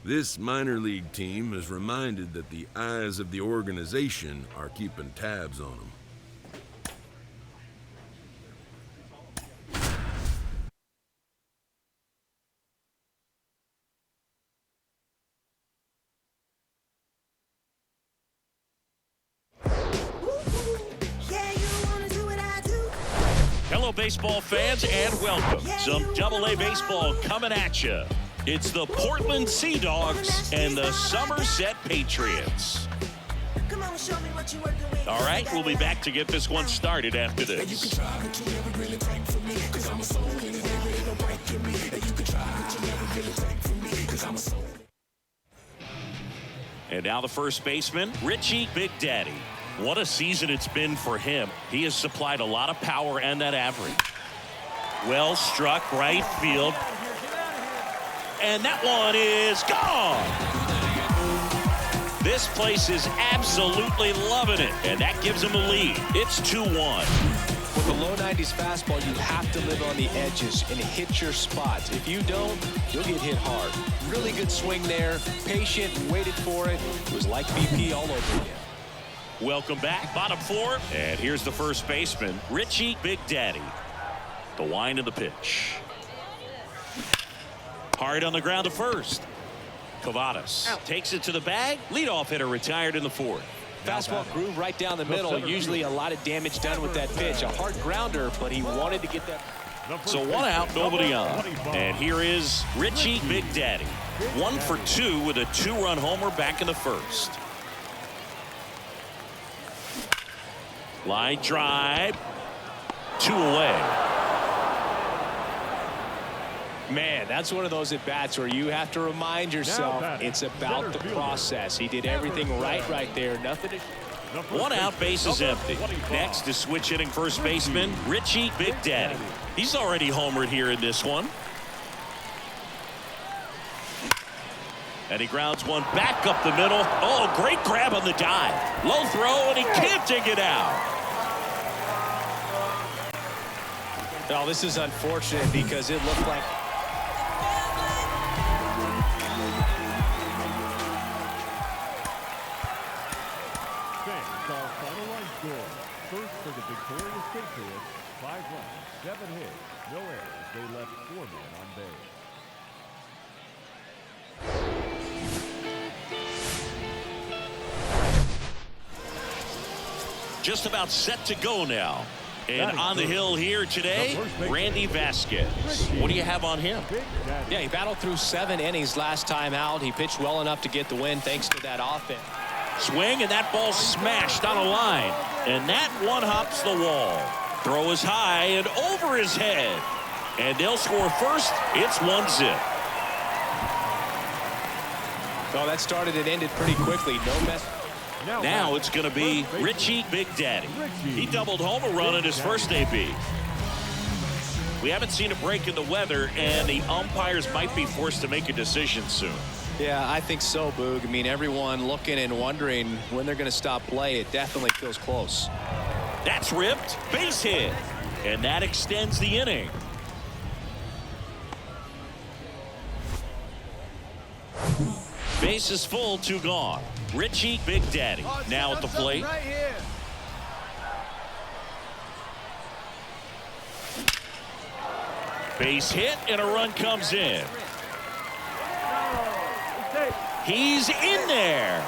This minor league team is reminded that the eyes of the organization are keeping tabs on them. Hello, baseball fans, and welcome. Some AA baseball coming at you. It's the Portland Sea Dogs and the Somerset Patriots. All right, we'll be back to get this one started after this. And now the first baseman, Richie Big Daddy. What a season it's been for him. He has supplied a lot of power and that average. Well struck right field. And that one is gone. This place is absolutely loving it, and that gives them a lead. It's 2-1. With a low 90s fastball, you have to live on the edges and hit your spots. If you don't, you'll get hit hard. Really good swing there, patient, waited for it. It was like BP all over again. Welcome back, bottom four, and here's the first baseman, Richie Big Daddy. The wind of the pitch. Hard on the ground to first. Cavadas takes it to the bag. Leadoff hitter retired in the fourth. Fastball groove right down the middle. Usually a lot of damage done with that pitch. A hard grounder, but he wanted to get that. So 1 out, nobody on. And here is Richie Big Daddy. 1 for 2 with a 2-run homer back in the first. Line drive. 2 away. Man, that's one of those at-bats where you have to remind yourself it's about the process. He did everything right there. Nothing to... 1 out, base is empty. Next is switch hitting first baseman, Richie Big Daddy. He's already homered here in this one. And he grounds one back up the middle. Oh, great grab on the dive. Low throw, and he can't dig it out. Oh, this is unfortunate because it looked like... Our final line score. First for the victorious Patriots, 5 runs, 7 hits, no errors. They left 4 men on base. Just about set to go now. And on the hill here today, Randy Vasquez. What do you have on him? Yeah, he battled through 7 innings last time out. He pitched well enough to get the win thanks to that offense. Swing, and that ball smashed on a line. And that one hops the wall. Throw is high and over his head. And they'll score first. It's 1-0. Well, that started and ended pretty quickly. No mess. Now it's going to be Richie Big Daddy. He doubled home a run in his first AB. We haven't seen a break in the weather, and the umpires might be forced to make a decision soon. Yeah, I think so, Boog. I mean, everyone looking and wondering when they're going to stop play. It definitely feels close. That's ripped. Base hit. And that extends the inning. Base is full, 2 gone. Richie Big Daddy now at the plate. Right here. Base hit and a run comes in. He's in there.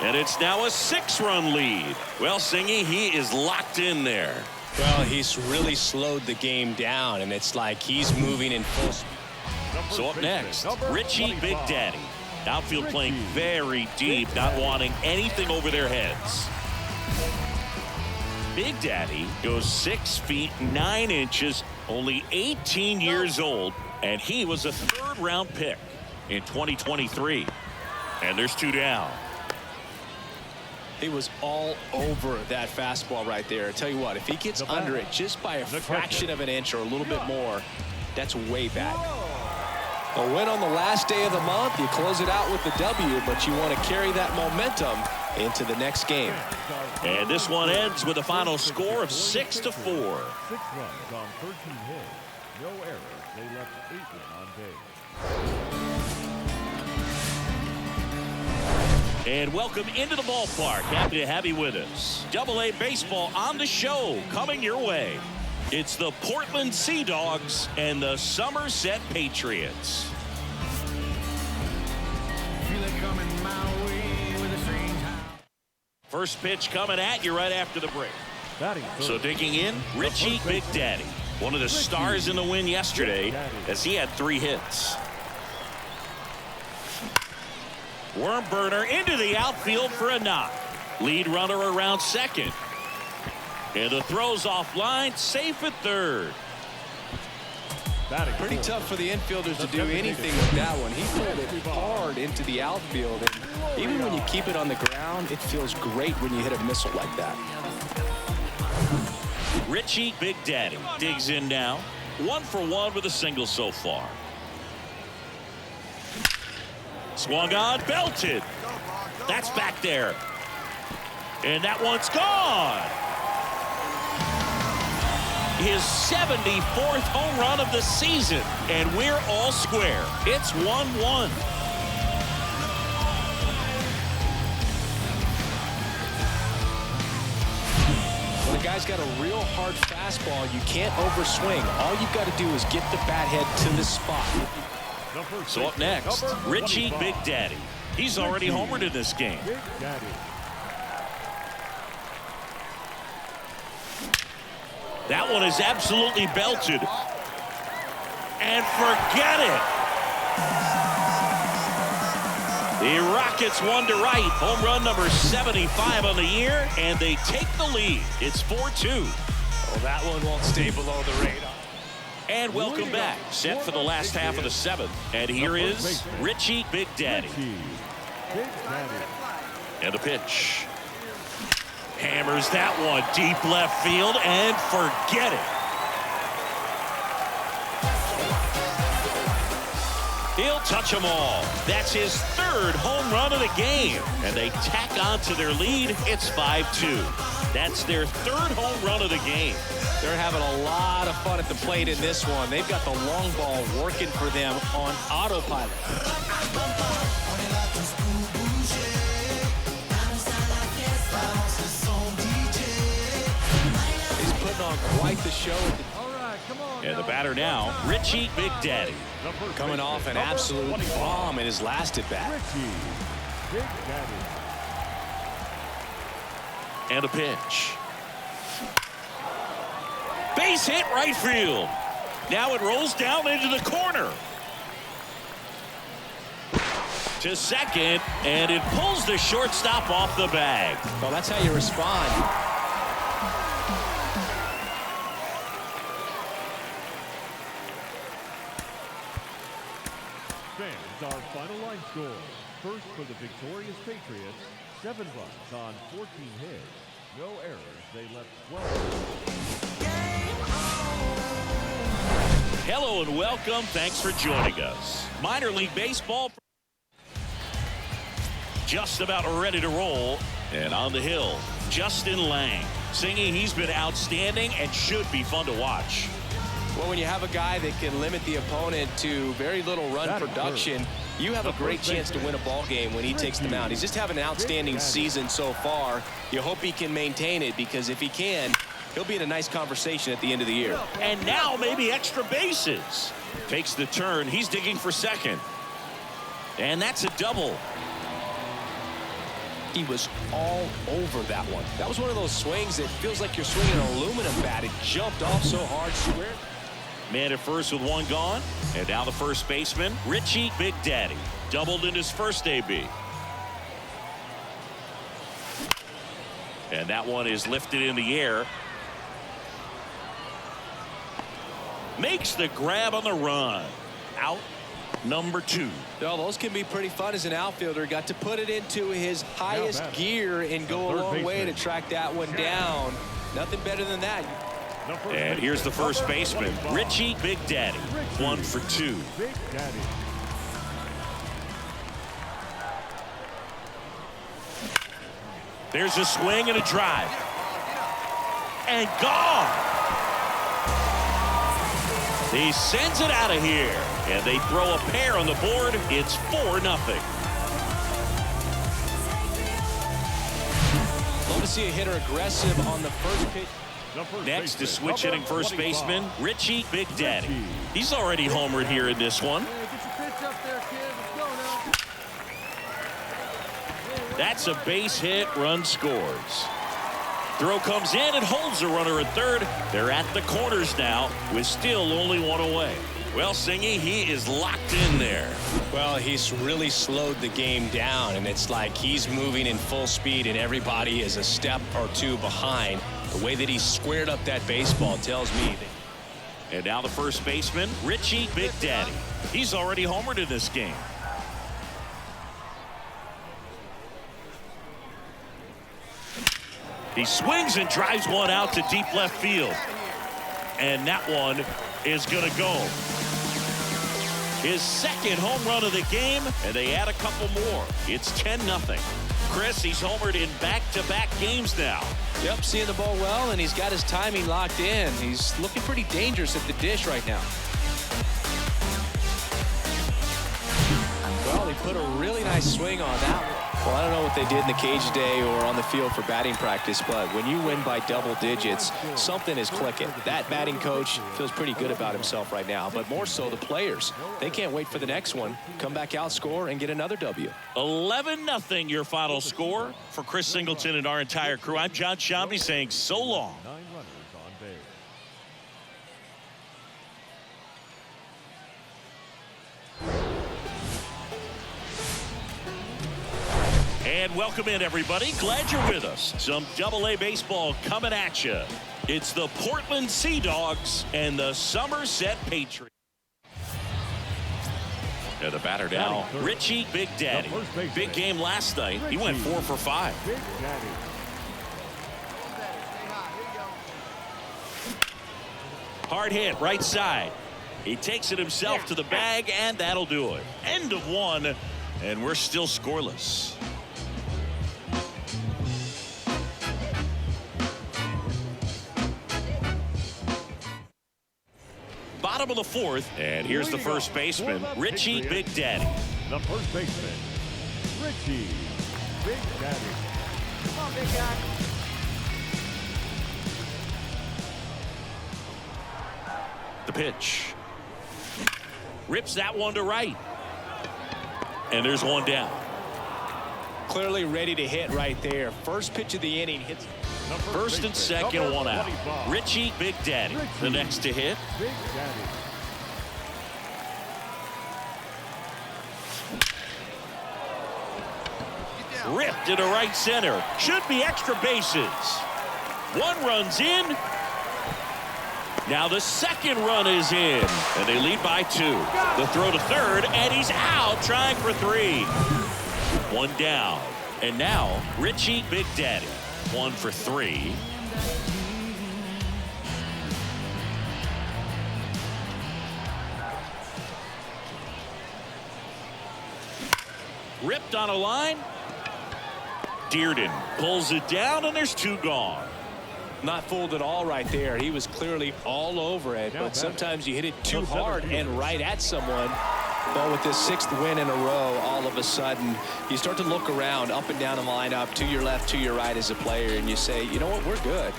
And it's now a 6-run lead. Well, Singy, he is locked in there. Well, he's really slowed the game down, and it's like he's moving in full speed. So up next, Richie Big Daddy. Outfield playing very deep, not wanting anything over their heads. Big Daddy goes 6 feet 9 inches, only 18 years old, and he was a 3rd-round pick in 2023. And there's 2 down. He was all over that fastball right there. I tell you what, if he gets under it just by a fraction of an inch or a little bit more, that's way back. A win on the last day of the month. You close it out with the W, but you want to carry that momentum into the next game. And this one ends with a final score of 6-4. 6 runs on 13 hits. No errors. They left 8 on base. And welcome into the ballpark. Happy to have you with us. AA baseball on the show coming your way. It's the Portland Sea Dogs and the Somerset Patriots. First pitch coming at you right after the break. So digging in, Richie Big Daddy, one of the stars in the win yesterday as he had 3 hits. Worm burner into the outfield for a knock. Lead runner around second. And the throw's offline, safe at third. Pretty tough for the infielders to do anything with that one. He pulled it hard into the outfield. And even when you keep it on the ground, it feels great when you hit a missile like that. Richie Big Daddy digs in now. 1 for 1 with a single so far. Swung on, belted. That's back there. And that one's gone. His 74th home run of the season. And we're all square. It's 1-1. When a guy's got a real hard fastball, you can't overswing. All you've got to do is get the bat head to the spot. So up next, Richie Big Daddy. He's already homered in this game. That one is absolutely belted. And forget it. The Rockets 1 to right. Home run number 75 on the year, and they take the lead. It's 4-2. Well, that one won't stay below the radar. And welcome back. Set for the last half of the 7th. And here is Richie Big Daddy. And the pitch. Hammers that one deep left field and forget it. He'll touch them all. That's his 3rd home run of the game. And they tack on to their lead. It's 5-2. That's their 3rd home run of the game. They're having a lot of fun at the plate in this one. They've got the long ball working for them on autopilot. He's putting on quite the show. And the batter now, Richie Big Daddy. Coming off an absolute bomb in his last at bat. And a pitch. Base hit right field. Now it rolls down into the corner. To second, and it pulls the shortstop off the bag. Well, that's how you respond. Fans, our final line score. First for the victorious Patriots, 7 runs on 14 hits. No errors. They left 12. Hello and welcome. Thanks for joining us. Minor League Baseball just about ready to roll. And on the hill, Justin Lang. Singing, he's been outstanding and should be fun to watch. Well, when you have a guy that can limit the opponent to very little run production, you have a great chance to win a ball game when he takes them out. He's just having an outstanding season so far. You hope he can maintain it, because if he can, he'll be in a nice conversation at the end of the year. And now maybe extra bases. Takes the turn. He's digging for second. And that's a double. He was all over that one. That was one of those swings that feels like you're swinging an aluminum bat. It jumped off so hard. Man at first with one gone. And now the first baseman, Richie Big Daddy. Doubled in his first AB. And that one is lifted in the air. Makes the grab on the run. Out number 2. No, those can be pretty fun as an outfielder. Got to put it into his highest gear and go a long way to track that one down. Nothing better than that. And here's the first baseman, Richie Big Daddy. 1 for 2. Big Daddy. There's a swing and a drive. And gone. He sends it out of here. And they throw a pair on the board. It's 4-0. Love to see a hitter aggressive on the first pitch. Next is switch hitting first baseman, Richie Big Daddy. He's already homered here in this one. That's a base hit, run scores. Throw comes in and holds the runner at third. They're at the corners now with still only one away. Well, Singy, he is locked in there. Well, he's really slowed the game down, and it's like he's moving in full speed and everybody is a step or two behind. The way that he squared up that baseball tells me that. And now the first baseman, Richie Big Daddy. He's already homered in this game. He swings and drives one out to deep left field. And that one is going to go. His second home run of the game, and they add a couple more. It's 10-0. Chris, he's homered in back-to-back games now. Yep, seeing the ball well, and he's got his timing locked in. He's looking pretty dangerous at the dish right now. Well, he put a really nice swing on that one. Well, I don't know what they did in the cage today or on the field for batting practice, but when you win by double digits, something is clicking. That batting coach feels pretty good about himself right now, but more so the players. They can't wait for the next one. Come back out, score, and get another W. 11-0 your final score. For Chris Singleton and our entire crew, I'm John Shambi saying so long. 9 runners on base. And welcome in, everybody. Glad you're with us. Some Double-A baseball coming at you. It's the Portland Sea Dogs and the Somerset Patriots. And the batter now, Richie Big Daddy. Big game last night. He went 4 for 5. Big Daddy. Hard hit, right side. He takes it himself to the bag, and that'll do it. End of 1, and we're still scoreless. Bottom of the 4th, and here's the first baseman, Richie Big Daddy. The first baseman, Richie Big Daddy. Come on, big guy. The pitch. Rips that one to right. And there's one down. Clearly ready to hit right there. First pitch of the inning hits. First and second, one out. Richie Big Daddy, the next to hit. Big Daddy. Ripped into right center. Should be extra bases. One run's in. Now the second run is in. And they lead by 2. The throw to third, and he's out trying for 3. One down. And now Richie Big Daddy. 1 for 3. Ripped on a line. Dearden pulls it down, and there's 2 gone. Not fooled at all right there. He was clearly all over it, but sometimes you hit it too hard and right at someone. But with this 6th win in a row, all of a sudden, you start to look around up and down the lineup, to your left, to your right as a player, and you say, you know what, we're good.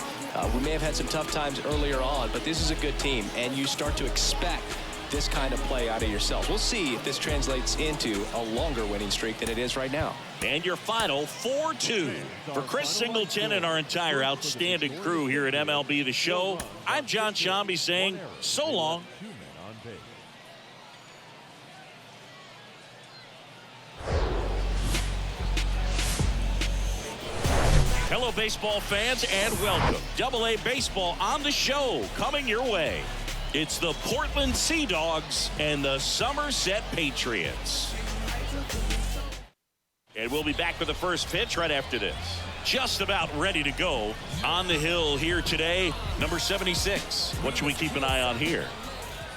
We may have had some tough times earlier on, but this is a good team, and you start to expect this kind of play out of yourselves. We'll see if this translates into a longer winning streak than it is right now. And your final 4-2. For Chris Singleton and our entire outstanding crew here at MLB The Show, I'm John Shambi saying so long. Hello, baseball fans, and welcome. Double-A Baseball on the show, coming your way. It's the Portland Sea Dogs and the Somerset Patriots. And we'll be back with the first pitch right after this. Just about ready to go on the hill here today, number 76. What should we keep an eye on here?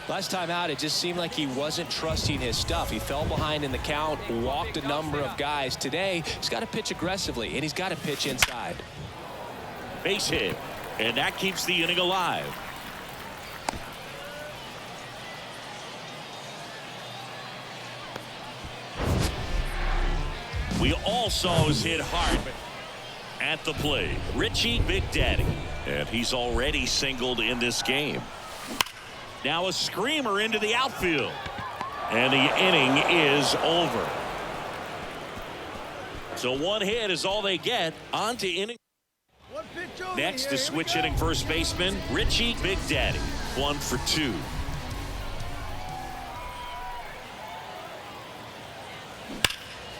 Last time out, it just seemed like he wasn't trusting his stuff. He fell behind in the count, walked a number of guys. Today, he's got to pitch aggressively, and he's got to pitch inside. Base hit, and that keeps the inning alive. We all saw his hit hard at the plate. Richie Big Daddy, and he's already singled in this game. Now a screamer into the outfield, and the inning is over. So 1 hit is all they get. On to inning. Next is switch hitting first baseman Richie Big Daddy. 1 for 2.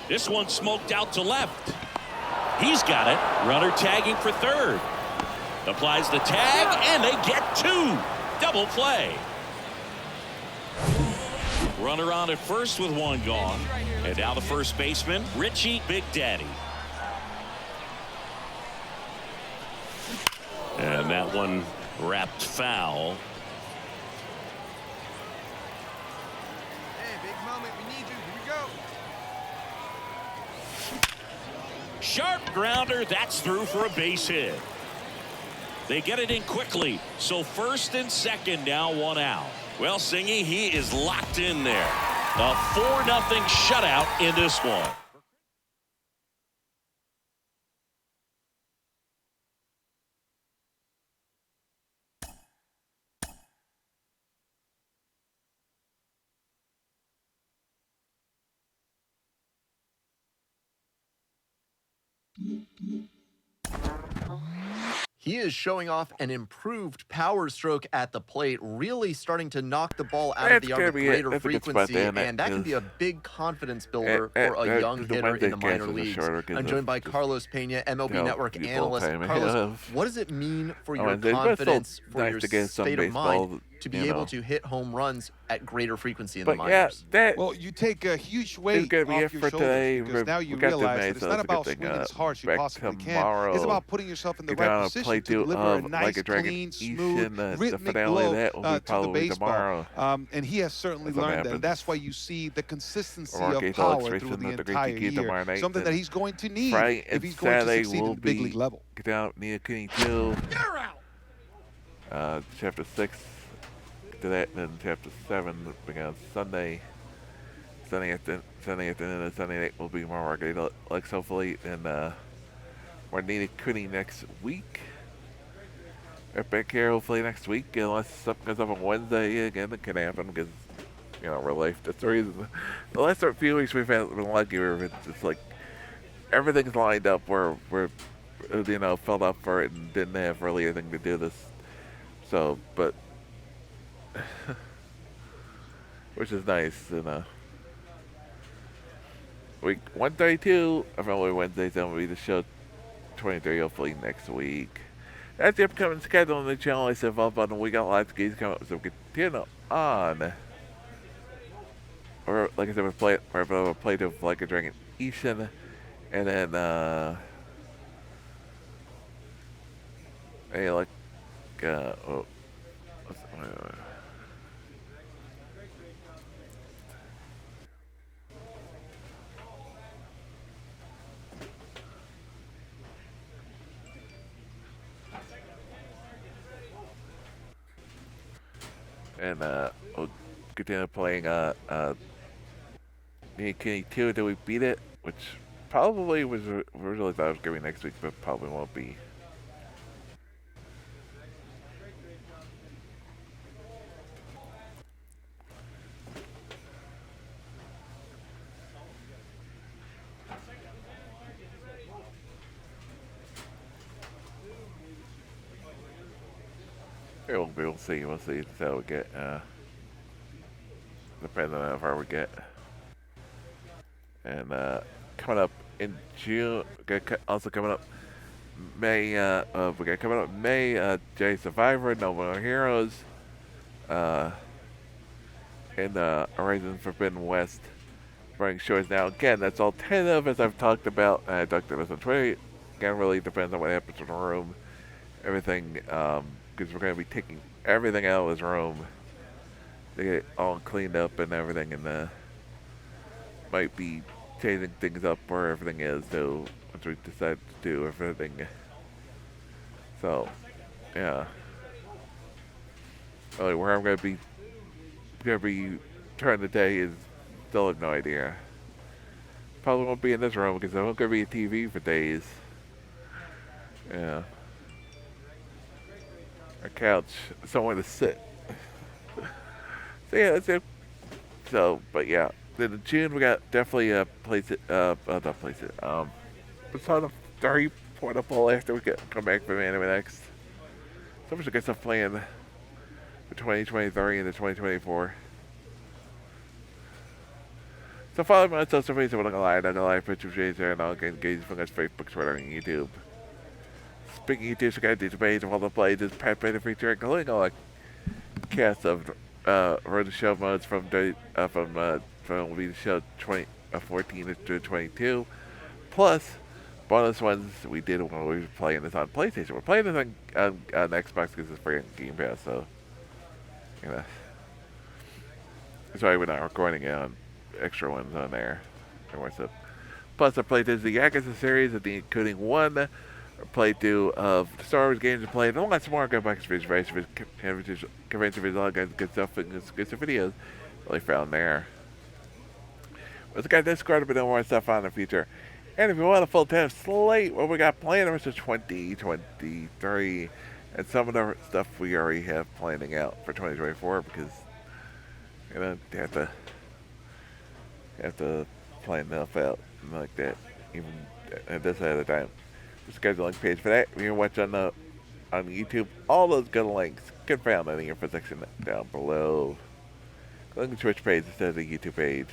This one smoked out to left. He's got it. Runner tagging for third. Applies the tag, and they get 2. Double play. Runner on at first with 1 gone. And now the first baseman, Richie Big Daddy. And that one wrapped foul. Hey, big moment. We need you. Here we go. Sharp grounder. That's through for a base hit. They get it in quickly. So first and second, now 1 out. Well, Singy, he is locked in there. A 4-0 shutout in this one. He is showing off an improved power stroke at the plate, really starting to knock the ball out of the yard with greater frequency, and that can be a big confidence builder for a young hitter in the minor leagues. I'm joined by Carlos Pena, MLB Network analyst. Carlos, what does it mean for your confidence, for your state of mind, to be able to hit home runs at greater frequency in the minors? Well, you take a huge weight off your shoulders because now you realize that it's not about swinging as hard as you possibly can. It's about putting yourself in the right position to deliver a nice, clean, smooth, rhythmic blow to the baseball. And he has certainly learned that. And that's why you see the consistency of power through the entire year. Something that he's going to need if he's going to succeed in the big league level. You're out! Chapter 6. To that, and then chapter 7 begins Sunday. Sunday at the end of Sunday night will be more marketed like hopefully, and we're needed Cooney next week. Right back here hopefully next week, unless something comes up on Wednesday again. It can happen because we're life. That's the reason. The last few weeks we've been lucky where it's just like everything's lined up where we're filled up for it and didn't have really anything to do this. So, but. Which is nice, week 132 of MLB Wednesday, MLB The Show 23, hopefully next week. That's the upcoming schedule on the channel. I said up on we got lots of games coming up, so continue on. Or like I said, we're play to like a Dragon Ishin, and then and we'll continue playing Kenny 2 until we beat it, which probably was originally thought it was going to be next week, but probably won't be. We'll see. We'll see how we get. Depending on how far we get. And coming up in June, also coming up May. We got coming up May. Jay Survivor, No More Heroes. In Horizon Forbidden West, running shows now. Again, that's all 10 of us I've talked about. I talked about this on Twitter. Again, really depends on what happens in the room. Everything, because we're going to be taking everything out of this room to get it all cleaned up and everything, and might be changing things up where everything is, so once we decide to do everything. So, yeah. Really, where I'm going to be turning today is still have no idea. Probably won't be in this room because I'm not going to be a TV for days. Yeah. A couch, somewhere to sit. So yeah, that's it. So, but yeah, then in June we got definitely not place it. Persona 3 portable after we come back from Anime Next. So much good stuff planned for 2023 and 2024. So follow me on social media. I'm not gonna lie, picture videos there, and I'll get engaged from us Facebook, Twitter, and YouTube. Speaking of YouTube, so guys, these pages of all the plays is Pat Better feature, including all the cast of Road to Show modes from MLB The Show 2014 to 22, plus bonus ones we did when we were playing this on PlayStation. We're playing this on Xbox because it's free on Game Pass, so you know. That's why we're not recording it on extra ones on there. Plus, I played the Yakuza series, including one playthrough of the Star Wars games I played, and lots more. Go back to convention videos, all kinds of good stuff, and good stuff videos really found there. Let's get Discord, but no more stuff on in the future. And if you want a full-time slate, what we got planned for 2023, and some of the stuff we already have planning out for 2024, because you know you have to plan stuff out like that, even at this other time. The scheduling page for that. You can watch on YouTube. All those good links can be found in the info section down below. Go to the Twitch page instead of the YouTube page.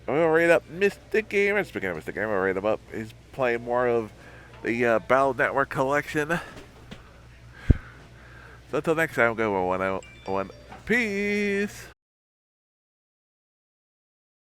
I'm gonna rate up Mystic Gamer. Speaking of Mystic Gamer, I'm gonna rate him up. He's playing more of the Battle Network collection. So until next time, go 101. Peace.